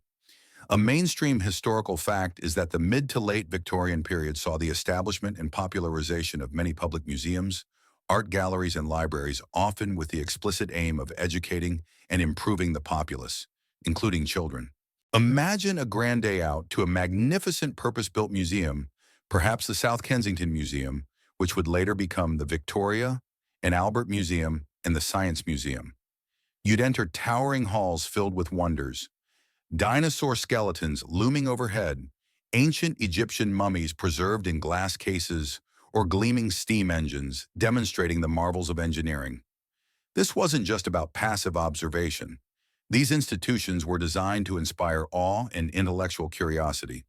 A mainstream historical fact is that the mid to late Victorian period saw the establishment and popularization of many public museums, art galleries, and libraries, often with the explicit aim of educating and improving the populace, including children. Imagine a grand day out to a magnificent purpose-built museum, perhaps the South Kensington Museum, which would later become the Victoria and Albert Museum and the Science Museum. You'd enter towering halls filled with wonders, dinosaur skeletons looming overhead, ancient Egyptian mummies preserved in glass cases, or gleaming steam engines demonstrating the marvels of engineering. This wasn't just about passive observation. These institutions were designed to inspire awe and intellectual curiosity.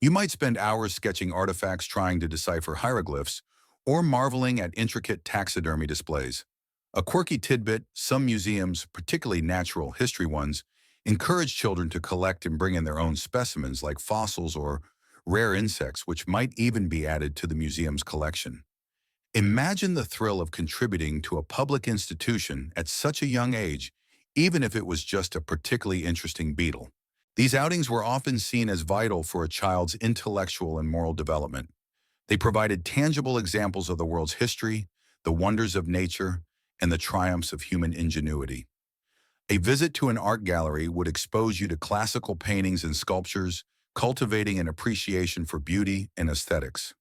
You might spend hours sketching artifacts trying to decipher hieroglyphs or marveling at intricate taxidermy displays. A quirky tidbit, some museums, particularly natural history ones, encourage children to collect and bring in their own specimens like fossils or rare insects, which might even be added to the museum's collection. Imagine the thrill of contributing to a public institution at such a young age, even if it was just a particularly interesting beetle. These outings were often seen as vital for a child's intellectual and moral development. They provided tangible examples of the world's history, the wonders of nature, and the triumphs of human ingenuity. A visit to an art gallery would expose you to classical paintings and sculptures, cultivating an appreciation for beauty and aesthetics.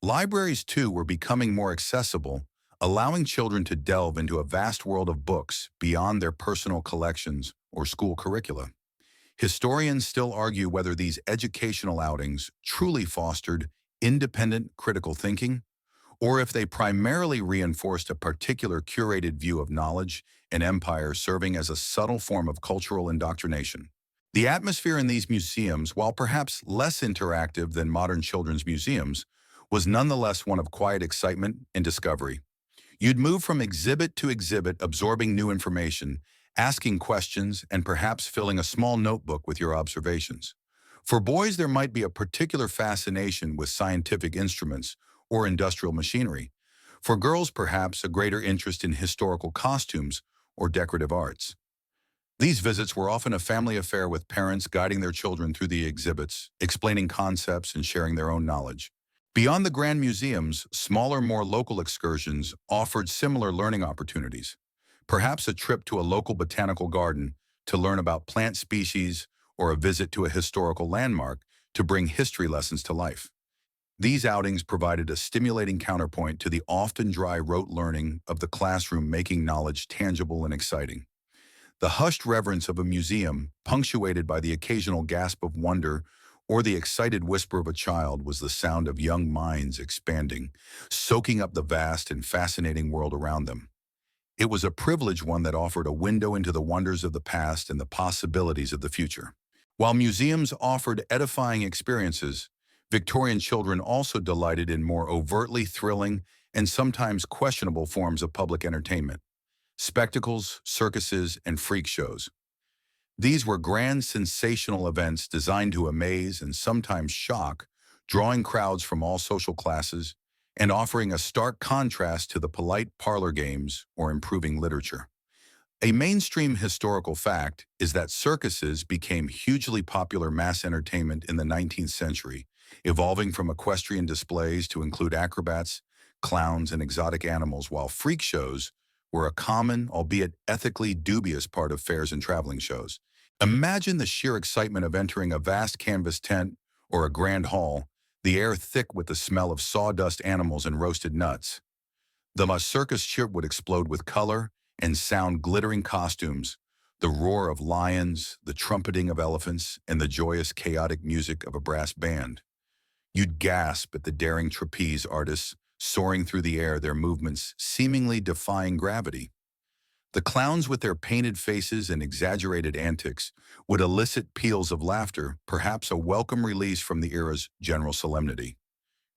Libraries, too, were becoming more accessible, allowing children to delve into a vast world of books beyond their personal collections or school curricula. Historians still argue whether these educational outings truly fostered independent critical thinking, or if they primarily reinforced a particular curated view of knowledge and empire, serving as a subtle form of cultural indoctrination. The atmosphere in these museums, while perhaps less interactive than modern children's museums, was nonetheless one of quiet excitement and discovery. You'd move from exhibit to exhibit, absorbing new information, asking questions, and perhaps filling a small notebook with your observations. For boys, there might be a particular fascination with scientific instruments or industrial machinery. For girls, perhaps a greater interest in historical costumes or decorative arts. These visits were often a family affair, with parents guiding their children through the exhibits, explaining concepts, and sharing their own knowledge. Beyond the grand museums, smaller, more local excursions offered similar learning opportunities. Perhaps a trip to a local botanical garden to learn about plant species, or a visit to a historical landmark to bring history lessons to life. These outings provided a stimulating counterpoint to the often dry rote learning of the classroom, making knowledge tangible and exciting. The hushed reverence of a museum, punctuated by the occasional gasp of wonder or the excited whisper of a child, was the sound of young minds expanding, soaking up the vast and fascinating world around them. It was a privileged one that offered a window into the wonders of the past and the possibilities of the future. While museums offered edifying experiences, Victorian children also delighted in more overtly thrilling and sometimes questionable forms of public entertainment: spectacles, circuses, and freak shows. These were grand, sensational events designed to amaze and sometimes shock, drawing crowds from all social classes and offering a stark contrast to the polite parlor games or improving literature. A mainstream historical fact is that circuses became hugely popular mass entertainment in the 19th century, evolving from equestrian displays to include acrobats, clowns, and exotic animals, while freak shows were a common, albeit ethically dubious, part of fairs and traveling shows. Imagine the sheer excitement of entering a vast canvas tent or a grand hall, the air thick with the smell of sawdust animals and roasted nuts. The circus chirp would explode with color and sound, glittering costumes, the roar of lions, the trumpeting of elephants, and the joyous, chaotic music of a brass band. You'd gasp at the daring trapeze artists soaring through the air, their movements seemingly defying gravity. The clowns, with their painted faces and exaggerated antics, would elicit peals of laughter, perhaps a welcome release from the era's general solemnity.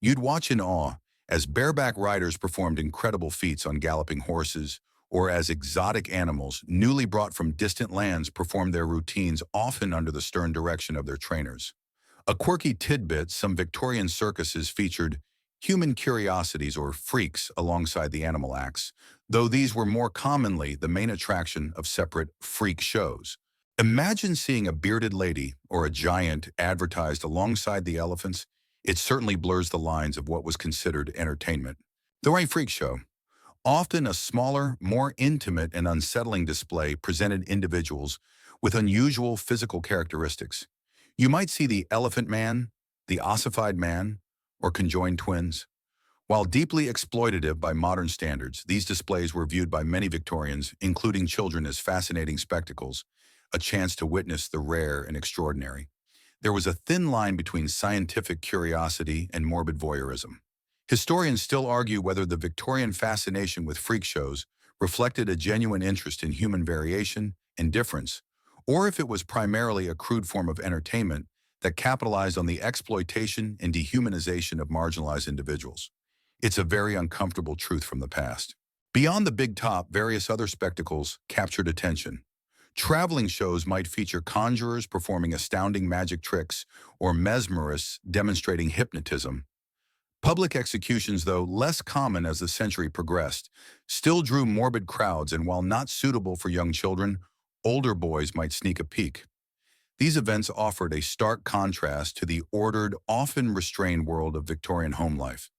You'd watch in awe as bareback riders performed incredible feats on galloping horses, or as exotic animals, newly brought from distant lands, performed their routines, often under the stern direction of their trainers. A quirky tidbit: some Victorian circuses featured human curiosities or freaks alongside the animal acts, though these were more commonly the main attraction of separate freak shows. Imagine seeing a bearded lady or a giant advertised alongside the elephants. It certainly blurs the lines of what was considered entertainment. The right freak show. Often a smaller, more intimate and unsettling display, presented individuals with unusual physical characteristics. You might see the elephant man, the ossified man, or conjoined twins. While deeply exploitative by modern standards, these displays were viewed by many Victorians, including children, as fascinating spectacles, a chance to witness the rare and extraordinary. There was a thin line between scientific curiosity and morbid voyeurism. Historians still argue whether the Victorian fascination with freak shows reflected a genuine interest in human variation and difference, or if it was primarily a crude form of entertainment that capitalized on the exploitation and dehumanization of marginalized individuals. It's a very uncomfortable truth from the past. Beyond the big top, various other spectacles captured attention. Traveling shows might feature conjurers performing astounding magic tricks or mesmerists demonstrating hypnotism. Public executions, though less common as the century progressed, still drew morbid crowds, and while not suitable for young children, older boys might sneak a peek. These events offered a stark contrast to the ordered, often restrained world of Victorian home life.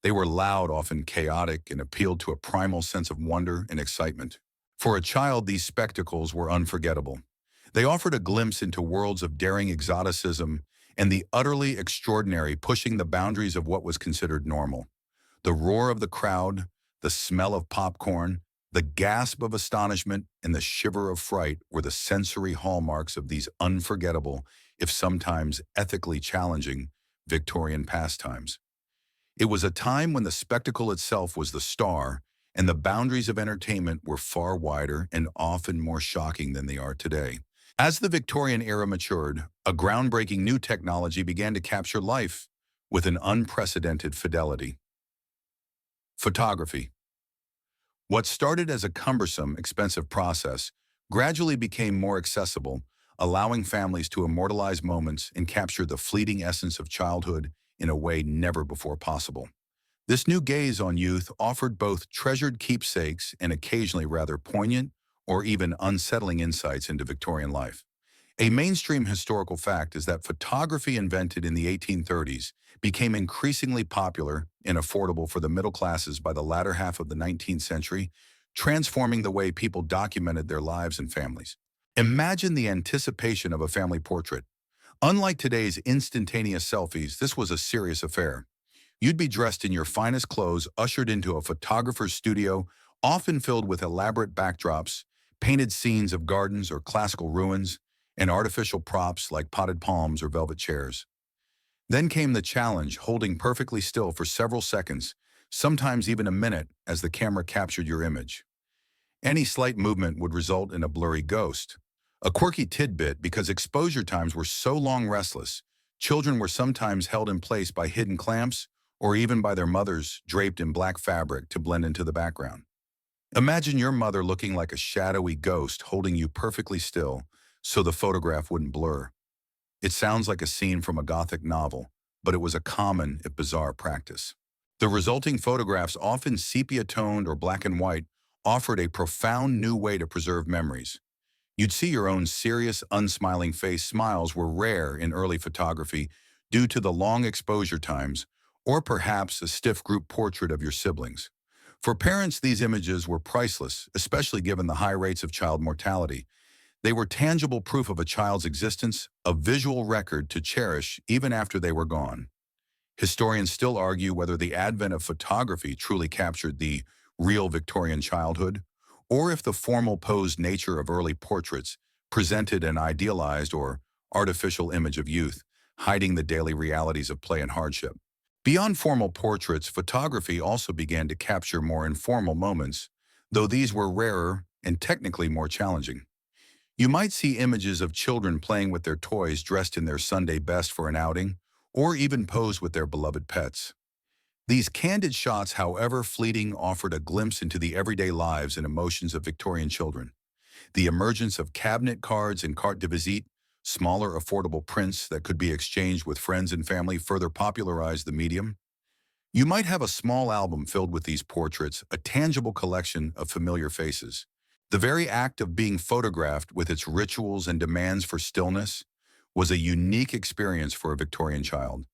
They were loud, often chaotic, and appealed to a primal sense of wonder and excitement. For a child, these spectacles were unforgettable. They offered a glimpse into worlds of daring exoticism and the utterly extraordinary, pushing the boundaries of what was considered normal. The roar of the crowd, the smell of popcorn, the gasp of astonishment, and the shiver of fright were the sensory hallmarks of these unforgettable, if sometimes ethically challenging, Victorian pastimes. It was a time when the spectacle itself was the star, and the boundaries of entertainment were far wider and often more shocking than they are today. As the Victorian era matured, a groundbreaking new technology began to capture life with an unprecedented fidelity. Photography. What started as a cumbersome, expensive process gradually became more accessible, allowing families to immortalize moments and capture the fleeting essence of childhood in a way never before possible. This new gaze on youth offered both treasured keepsakes and occasionally rather poignant or even unsettling insights into Victorian life. A mainstream historical fact is that photography invented in the 1830s became increasingly popular and affordable for the middle classes by the latter half of the 19th century, transforming the way people documented their lives and families. Imagine the anticipation of a family portrait. Unlike today's instantaneous selfies, this was a serious affair. You'd be dressed in your finest clothes, ushered into a photographer's studio, often filled with elaborate backdrops, painted scenes of gardens or classical ruins, and artificial props like potted palms or velvet chairs. Then came the challenge, holding perfectly still for several seconds, sometimes even a minute, as the camera captured your image. Any slight movement would result in a blurry ghost. A quirky tidbit: because exposure times were so long restless, children were sometimes held in place by hidden clamps or even by their mothers draped in black fabric to blend into the background. Imagine your mother looking like a shadowy ghost holding you perfectly still so the photograph wouldn't blur. It sounds like a scene from a Gothic novel, but it was a common, if bizarre, practice. The resulting photographs, often sepia-toned or black and white, offered a profound new way to preserve memories. You'd see your own serious, unsmiling face. Smiles were rare in early photography due to the long exposure times, or perhaps a stiff group portrait of your siblings. For parents, these images were priceless, especially given the high rates of child mortality. They were tangible proof of a child's existence, a visual record to cherish even after they were gone. Historians still argue whether the advent of photography truly captured the real Victorian childhood, or if the formal posed nature of early portraits presented an idealized or artificial image of youth, hiding the daily realities of play and hardship. Beyond formal portraits, photography also began to capture more informal moments, though these were rarer and technically more challenging. You might see images of children playing with their toys, dressed in their Sunday best for an outing, or even posed with their beloved pets. These candid shots, however fleeting, offered a glimpse into the everyday lives and emotions of Victorian children. The emergence of cabinet cards and carte de visite, smaller affordable prints that could be exchanged with friends and family, further popularized the medium. You might have a small album filled with these portraits, a tangible collection of familiar faces. The very act of being photographed, with its rituals and demands for stillness, was a unique experience for a Victorian child.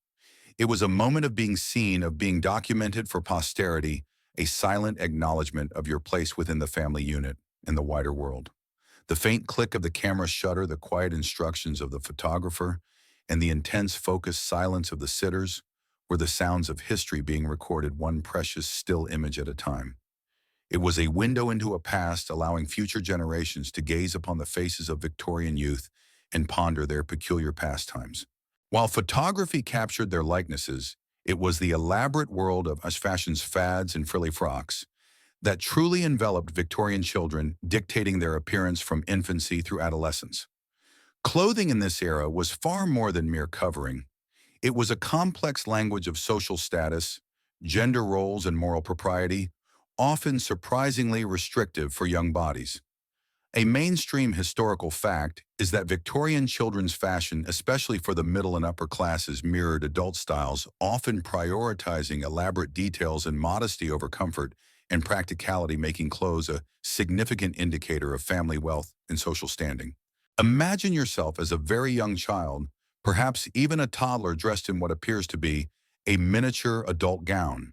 It was a moment of being seen, of being documented for posterity, a silent acknowledgement of your place within the family unit and the wider world. The faint click of the camera shutter, the quiet instructions of the photographer, and the intense focused silence of the sitters were the sounds of history being recorded, one precious still image at a time. It was a window into a past, allowing future generations to gaze upon the faces of Victorian youth and ponder their peculiar pastimes. While photography captured their likenesses, it was the elaborate world of fashion's fads and frilly frocks that truly enveloped Victorian children, dictating their appearance from infancy through adolescence. Clothing in this era was far more than mere covering. It was a complex language of social status, gender roles, and moral propriety, often surprisingly restrictive for young bodies. A mainstream historical fact is that Victorian children's fashion, especially for the middle and upper classes, mirrored adult styles, often prioritizing elaborate details and modesty over comfort and practicality, making clothes a significant indicator of family wealth and social standing. Imagine yourself as a very young child, perhaps even a toddler dressed in what appears to be a miniature adult gown.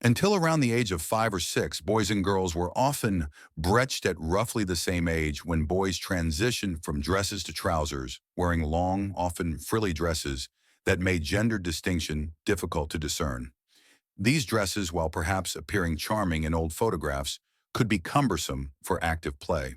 Until around the age of 5 or 6, boys and girls were often breeched at roughly the same age when boys transitioned from dresses to trousers, wearing long, often frilly dresses that made gender distinction difficult to discern. These dresses, while perhaps appearing charming in old photographs, could be cumbersome for active play.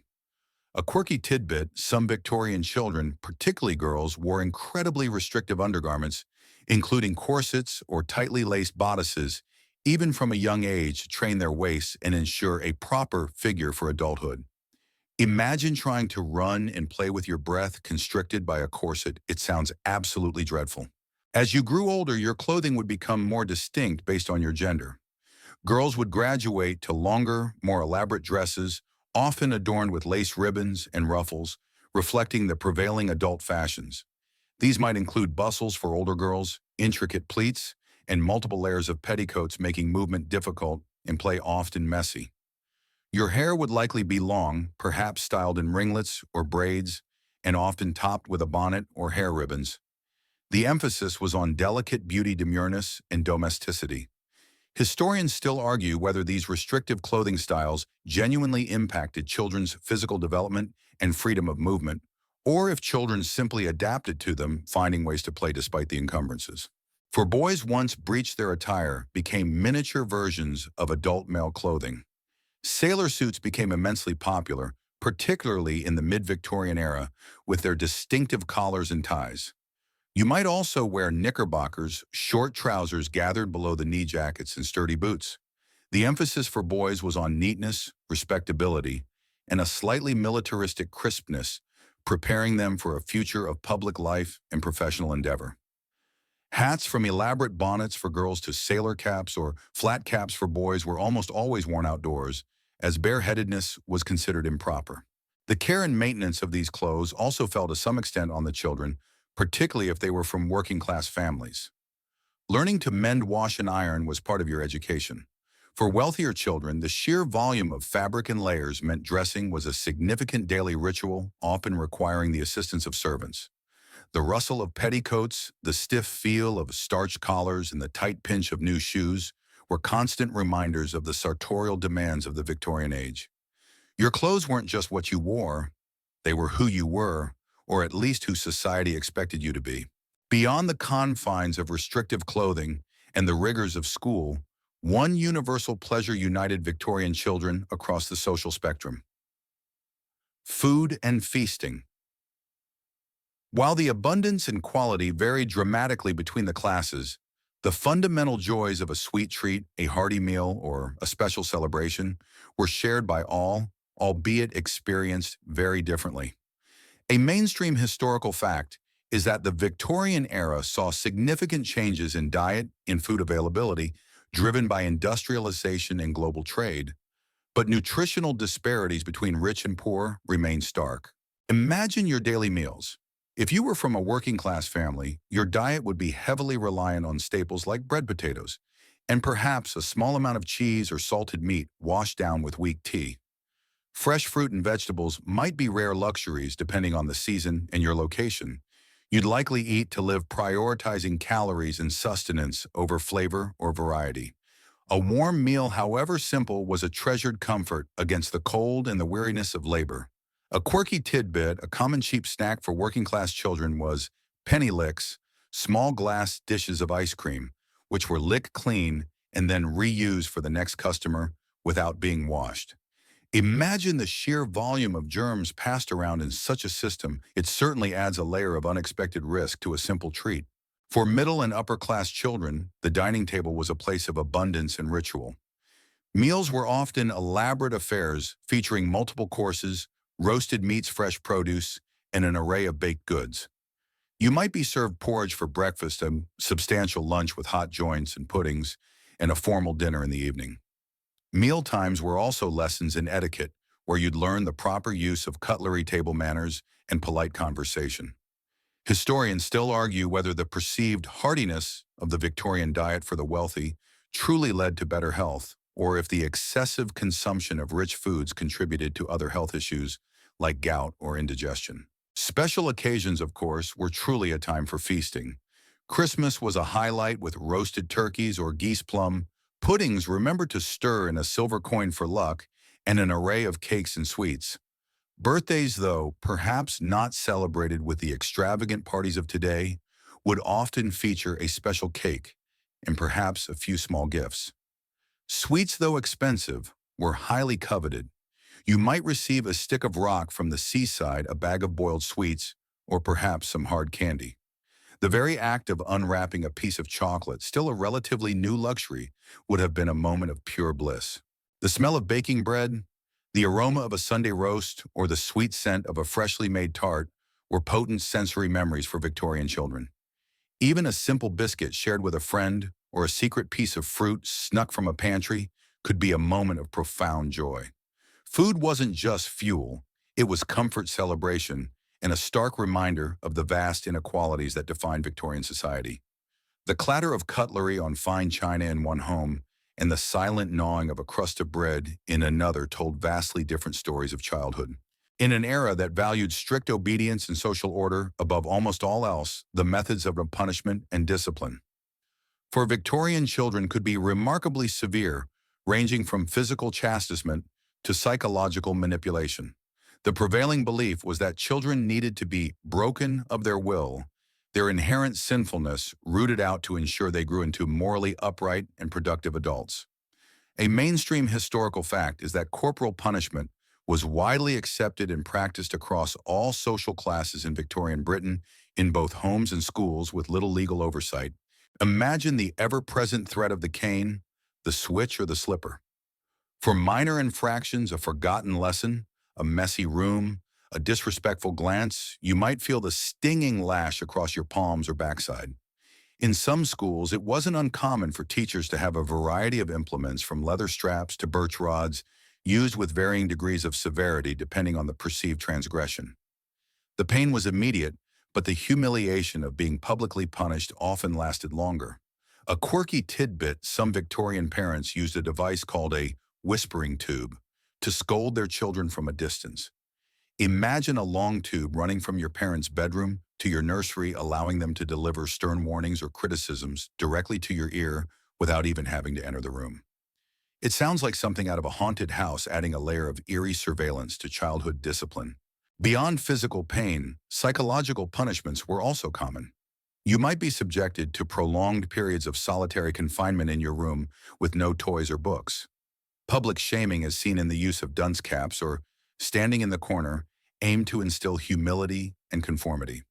A quirky tidbit, some Victorian children, particularly girls, wore incredibly restrictive undergarments, including corsets or tightly laced bodices, even from a young age to train their waists and ensure a proper figure for adulthood. Imagine trying to run and play with your breath constricted by a corset. It sounds absolutely dreadful. As you grew older, your clothing would become more distinct based on your gender. Girls would graduate to longer, more elaborate dresses, often adorned with lace ribbons and ruffles, reflecting the prevailing adult fashions. These might include bustles for older girls, intricate pleats, and multiple layers of petticoats, making movement difficult and play often messy. Your hair would likely be long, perhaps styled in ringlets or braids, and often topped with a bonnet or hair ribbons. The emphasis was on delicate beauty, demureness, and domesticity. Historians still argue whether these restrictive clothing styles genuinely impacted children's physical development and freedom of movement, or if children simply adapted to them, finding ways to play despite the encumbrances. For boys, once breached their attire became miniature versions of adult male clothing. Sailor suits became immensely popular, particularly in the mid-Victorian era, with their distinctive collars and ties. You might also wear knickerbockers, short trousers gathered below the knee jackets, and sturdy boots. The emphasis for boys was on neatness, respectability, and a slightly militaristic crispness, preparing them for a future of public life and professional endeavor. Hats, from elaborate bonnets for girls to sailor caps or flat caps for boys, were almost always worn outdoors, as bareheadedness was considered improper. The care and maintenance of these clothes also fell to some extent on the children, particularly if they were from working-class families. Learning to mend, wash, and iron was part of your education. For wealthier children, the sheer volume of fabric and layers meant dressing was a significant daily ritual, often requiring the assistance of servants. The rustle of petticoats, the stiff feel of starched collars, and the tight pinch of new shoes were constant reminders of the sartorial demands of the Victorian age. Your clothes weren't just what you wore, they were who you were, or at least who society expected you to be. Beyond the confines of restrictive clothing and the rigors of school, one universal pleasure united Victorian children across the social spectrum: food and feasting. While the abundance and quality varied dramatically between the classes, the fundamental joys of a sweet treat, a hearty meal, or a special celebration were shared by all, albeit experienced very differently. A mainstream historical fact is that the Victorian era saw significant changes in diet and food availability driven by industrialization and global trade, but nutritional disparities between rich and poor remain stark. Imagine your daily meals. If you were from a working-class family, your diet would be heavily reliant on staples like bread, potatoes, and perhaps a small amount of cheese or salted meat washed down with weak tea. Fresh fruit and vegetables might be rare luxuries depending on the season and your location. You'd likely eat to live, prioritizing calories and sustenance over flavor or variety. A warm meal, however simple, was a treasured comfort against the cold and the weariness of labor. A quirky tidbit, a common cheap snack for working-class children was penny licks, small glass dishes of ice cream, which were licked clean and then reused for the next customer without being washed. Imagine the sheer volume of germs passed around in such a system. It certainly adds a layer of unexpected risk to a simple treat. For middle and upper class children, the dining table was a place of abundance and ritual. Meals were often elaborate affairs featuring multiple courses, roasted meats, fresh produce, and an array of baked goods. You might be served porridge for breakfast, a substantial lunch with hot joints and puddings, and a formal dinner in the evening. Meal times were also lessons in etiquette, where you'd learn the proper use of cutlery, table manners, and polite conversation. Historians still argue whether the perceived heartiness of the Victorian diet for the wealthy truly led to better health, or if the excessive consumption of rich foods contributed to other health issues like gout or indigestion. Special occasions, of course, were truly a time for feasting. Christmas was a highlight with roasted turkeys or geese plum, puddings remembered to stir in a silver coin for luck, and an array of cakes and sweets. Birthdays, though perhaps not celebrated with the extravagant parties of today, would often feature a special cake and perhaps a few small gifts. Sweets, though expensive, were highly coveted. You might receive a stick of rock from the seaside, a bag of boiled sweets, or perhaps some hard candy. The very act of unwrapping a piece of chocolate, still a relatively new luxury, would have been a moment of pure bliss. The smell of baking bread, the aroma of a Sunday roast, or the sweet scent of a freshly made tart were potent sensory memories for Victorian children. Even a simple biscuit shared with a friend or a secret piece of fruit snuck from a pantry could be a moment of profound joy. Food wasn't just fuel, it was comfort, celebration, and a stark reminder of the vast inequalities that defined Victorian society. The clatter of cutlery on fine china in one home and the silent gnawing of a crust of bread in another told vastly different stories of childhood. In an era that valued strict obedience and social order above almost all else, the methods of punishment and discipline for Victorian children could be remarkably severe, ranging from physical chastisement to psychological manipulation. The prevailing belief was that children needed to be broken of their will, their inherent sinfulness rooted out to ensure they grew into morally upright and productive adults. A mainstream historical fact is that corporal punishment was widely accepted and practiced across all social classes in Victorian Britain, in both homes and schools with little legal oversight. Imagine the ever-present threat of the cane, the switch, or the slipper. For minor infractions, a forgotten lesson, a messy room, a disrespectful glance, you might feel the stinging lash across your palms or backside. In some schools, it wasn't uncommon for teachers to have a variety of implements from leather straps to birch rods, used with varying degrees of severity depending on the perceived transgression. The pain was immediate, but the humiliation of being publicly punished often lasted longer. A quirky tidbit: some Victorian parents used a device called a whispering tube to scold their children from a distance. Imagine a long tube running from your parents' bedroom to your nursery, allowing them to deliver stern warnings or criticisms directly to your ear without even having to enter the room. It sounds like something out of a haunted house, adding a layer of eerie surveillance to childhood discipline. Beyond physical pain, psychological punishments were also common. You might be subjected to prolonged periods of solitary confinement in your room with no toys or books. Public shaming, as seen in the use of dunce caps or standing in the corner, aimed to instill humility and conformity.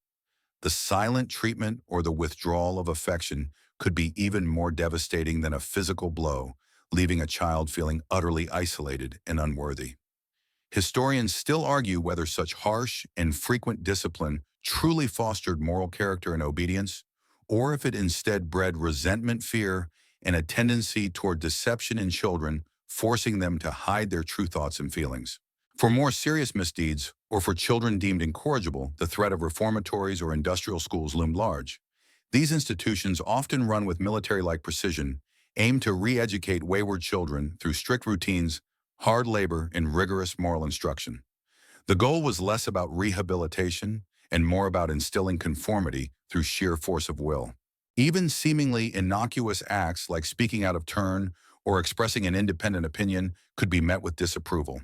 The silent treatment or the withdrawal of affection could be even more devastating than a physical blow, leaving a child feeling utterly isolated and unworthy. Historians still argue whether such harsh and frequent discipline truly fostered moral character and obedience, or if it instead bred resentment, fear, and a tendency toward deception in children, forcing them to hide their true thoughts and feelings. For more serious misdeeds, or for children deemed incorrigible, the threat of reformatories or industrial schools loomed large. These institutions, often run with military-like precision, aimed to re-educate wayward children through strict routines, hard labor, and rigorous moral instruction. The goal was less about rehabilitation and more about instilling conformity through sheer force of will. Even seemingly innocuous acts like speaking out of turn or expressing an independent opinion could be met with disapproval.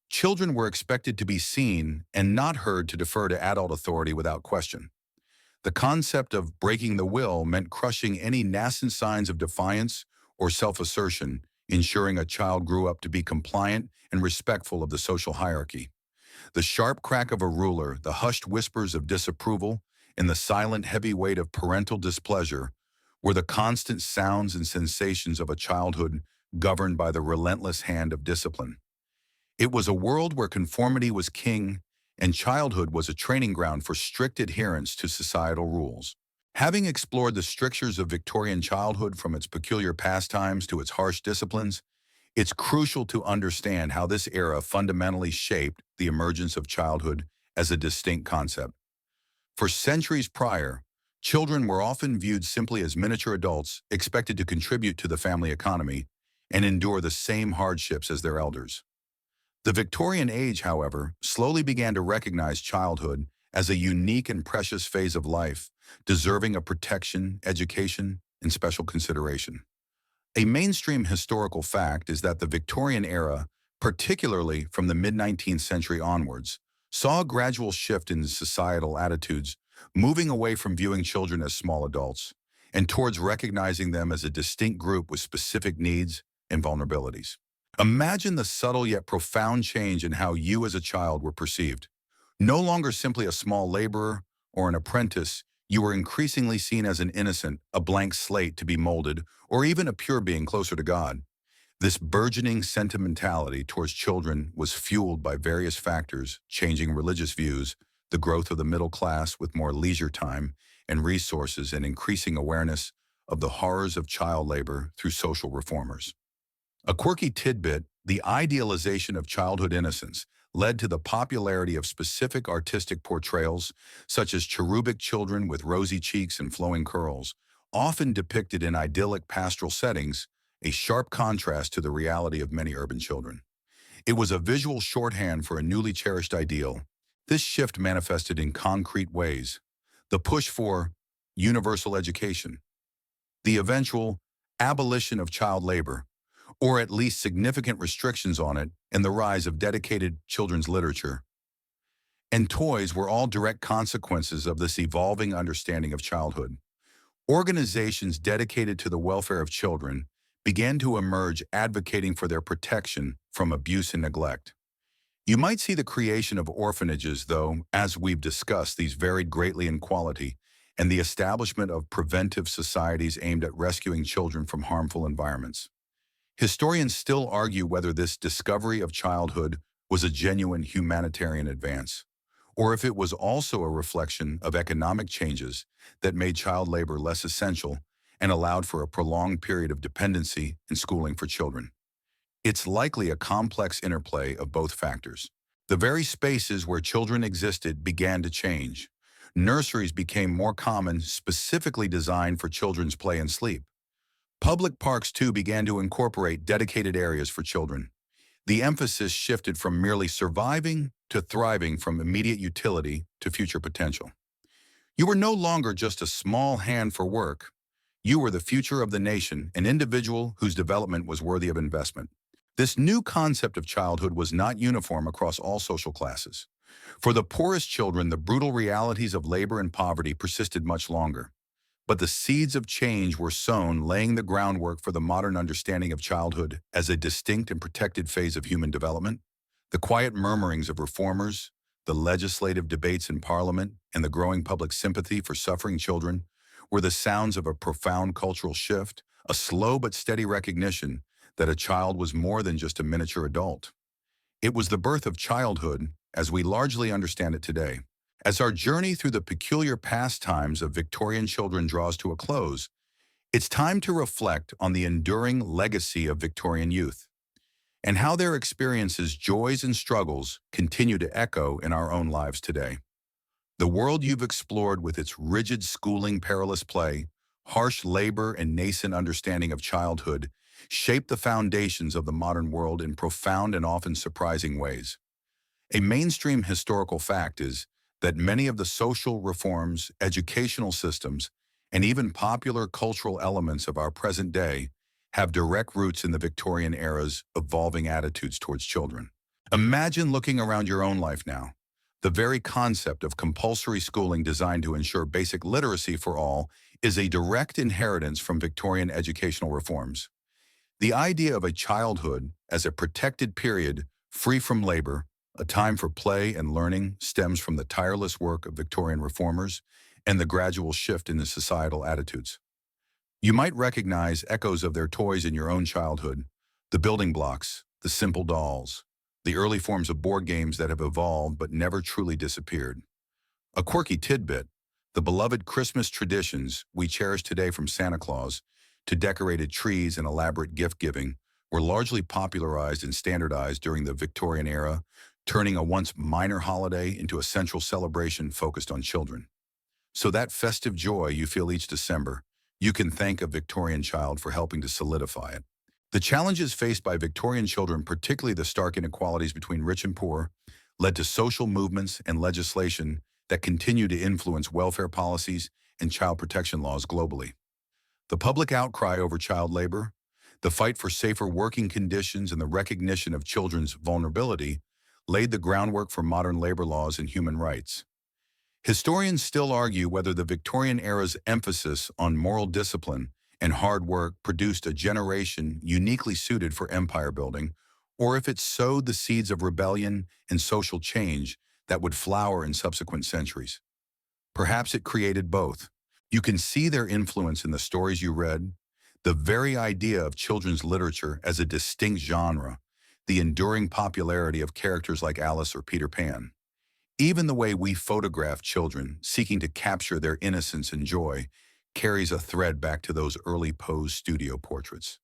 Children were expected to be seen and not heard to defer to adult authority without question. The concept of breaking the will meant crushing any nascent signs of defiance or self-assertion, ensuring a child grew up to be compliant and respectful of the social hierarchy. The sharp crack of a ruler, the hushed whispers of disapproval, and the silent heavy weight of parental displeasure were the constant sounds and sensations of a childhood governed by the relentless hand of discipline. It was a world where conformity was king and childhood was a training ground for strict adherence to societal rules. Having explored the strictures of Victorian childhood from its peculiar pastimes to its harsh disciplines, it's crucial to understand how this era fundamentally shaped the emergence of childhood as a distinct concept. For centuries prior, children were often viewed simply as miniature adults expected to contribute to the family economy and endure the same hardships as their elders. The Victorian age, however, slowly began to recognize childhood as a unique and precious phase of life, deserving of protection, education, and special consideration. A mainstream historical fact is that the Victorian era, particularly from the mid-19th century onwards, saw a gradual shift in societal attitudes, moving away from viewing children as small adults and towards recognizing them as a distinct group with specific needs and vulnerabilities. Imagine the subtle yet profound change in how you as a child were perceived. No longer simply a small laborer or an apprentice, you were increasingly seen as an innocent, a blank slate to be molded, or even a pure being closer to God. This burgeoning sentimentality towards children was fueled by various factors, changing religious views, the growth of the middle class with more leisure time and resources, and increasing awareness of the horrors of child labor through social reformers. A quirky tidbit, the idealization of childhood innocence led to the popularity of specific artistic portrayals, such as cherubic children with rosy cheeks and flowing curls, often depicted in idyllic pastoral settings, a sharp contrast to the reality of many urban children. It was a visual shorthand for a newly cherished ideal. This shift manifested in concrete ways. The push for universal education, the eventual abolition of child labor, or at least significant restrictions on it, and the rise of dedicated children's literature and toys were all direct consequences of this evolving understanding of childhood. Organizations dedicated to the welfare of children began to emerge, advocating for their protection from abuse and neglect. You might see the creation of orphanages, though, as we've discussed, these varied greatly in quality, and the establishment of preventive societies aimed at rescuing children from harmful environments. Historians still argue whether this discovery of childhood was a genuine humanitarian advance, or if it was also a reflection of economic changes that made child labor less essential and allowed for a prolonged period of dependency and schooling for children. It's likely a complex interplay of both factors. The very spaces where children existed began to change. Nurseries became more common, specifically designed for children's play and sleep. Public parks, too, began to incorporate dedicated areas for children. The emphasis shifted from merely surviving to thriving, from immediate utility to future potential. You were no longer just a small hand for work. You were the future of the nation, an individual whose development was worthy of investment. This new concept of childhood was not uniform across all social classes. For the poorest children, the brutal realities of labor and poverty persisted much longer. But the seeds of change were sown, laying the groundwork for the modern understanding of childhood as a distinct and protected phase of human development. The quiet murmurings of reformers, the legislative debates in Parliament, and the growing public sympathy for suffering children were the sounds of a profound cultural shift, a slow but steady recognition that a child was more than just a miniature adult. It was the birth of childhood, as we largely understand it today. As our journey through the peculiar pastimes of Victorian children draws to a close, it's time to reflect on the enduring legacy of Victorian youth and how their experiences, joys, and struggles continue to echo in our own lives today. The world you've explored, with its rigid schooling, perilous play, harsh labor, and nascent understanding of childhood, shaped the foundations of the modern world in profound and often surprising ways. A mainstream historical fact is that many of the social reforms, educational systems, and even popular cultural elements of our present day have direct roots in the Victorian era's evolving attitudes towards children. Imagine looking around your own life now. The very concept of compulsory schooling, designed to ensure basic literacy for all, is a direct inheritance from Victorian educational reforms. The idea of a childhood as a protected period free from labor, a time for play and learning, stems from the tireless work of Victorian reformers and the gradual shift in the societal attitudes. You might recognize echoes of their toys in your own childhood: the building blocks, the simple dolls, the early forms of board games that have evolved but never truly disappeared. A quirky tidbit, the beloved Christmas traditions we cherish today, from Santa Claus to decorated trees and elaborate gift-giving, were largely popularized and standardized during the Victorian era, turning a once minor holiday into a central celebration focused on children. So that festive joy you feel each December, you can thank a Victorian child for helping to solidify it. The challenges faced by Victorian children, particularly the stark inequalities between rich and poor, led to social movements and legislation that continue to influence welfare policies and child protection laws globally. The public outcry over child labor, the fight for safer working conditions, and the recognition of children's vulnerability laid the groundwork for modern labor laws and human rights. Historians still argue whether the Victorian era's emphasis on moral discipline and hard work produced a generation uniquely suited for empire building, or if it sowed the seeds of rebellion and social change that would flower in subsequent centuries. Perhaps it created both. You can see their influence in the stories you read, the very idea of children's literature as a distinct genre, the enduring popularity of characters like Alice or Peter Pan. Even the way we photograph children, seeking to capture their innocence and joy, carries a thread back to those early posed studio portraits.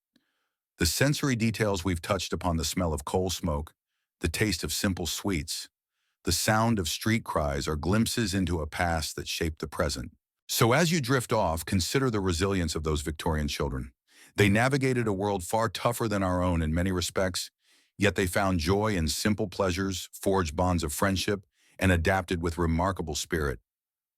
The sensory details we've touched upon, the smell of coal smoke, the taste of simple sweets, the sound of street cries, are glimpses into a past that shaped the present. So as you drift off, consider the resilience of those Victorian children. They navigated a world far tougher than our own in many respects, yet they found joy in simple pleasures, forged bonds of friendship, and adapted with remarkable spirit.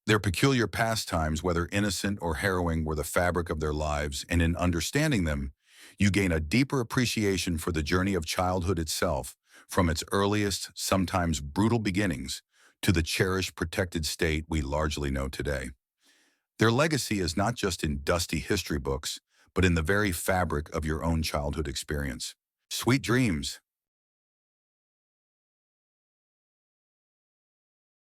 Their peculiar pastimes, whether innocent or harrowing, were the fabric of their lives, and in understanding them, you gain a deeper appreciation for the journey of childhood itself, from its earliest, sometimes brutal beginnings, to the cherished, protected state we largely know today. Their legacy is not just in dusty history books, but in the very fabric of your own childhood experience. Sweet dreams.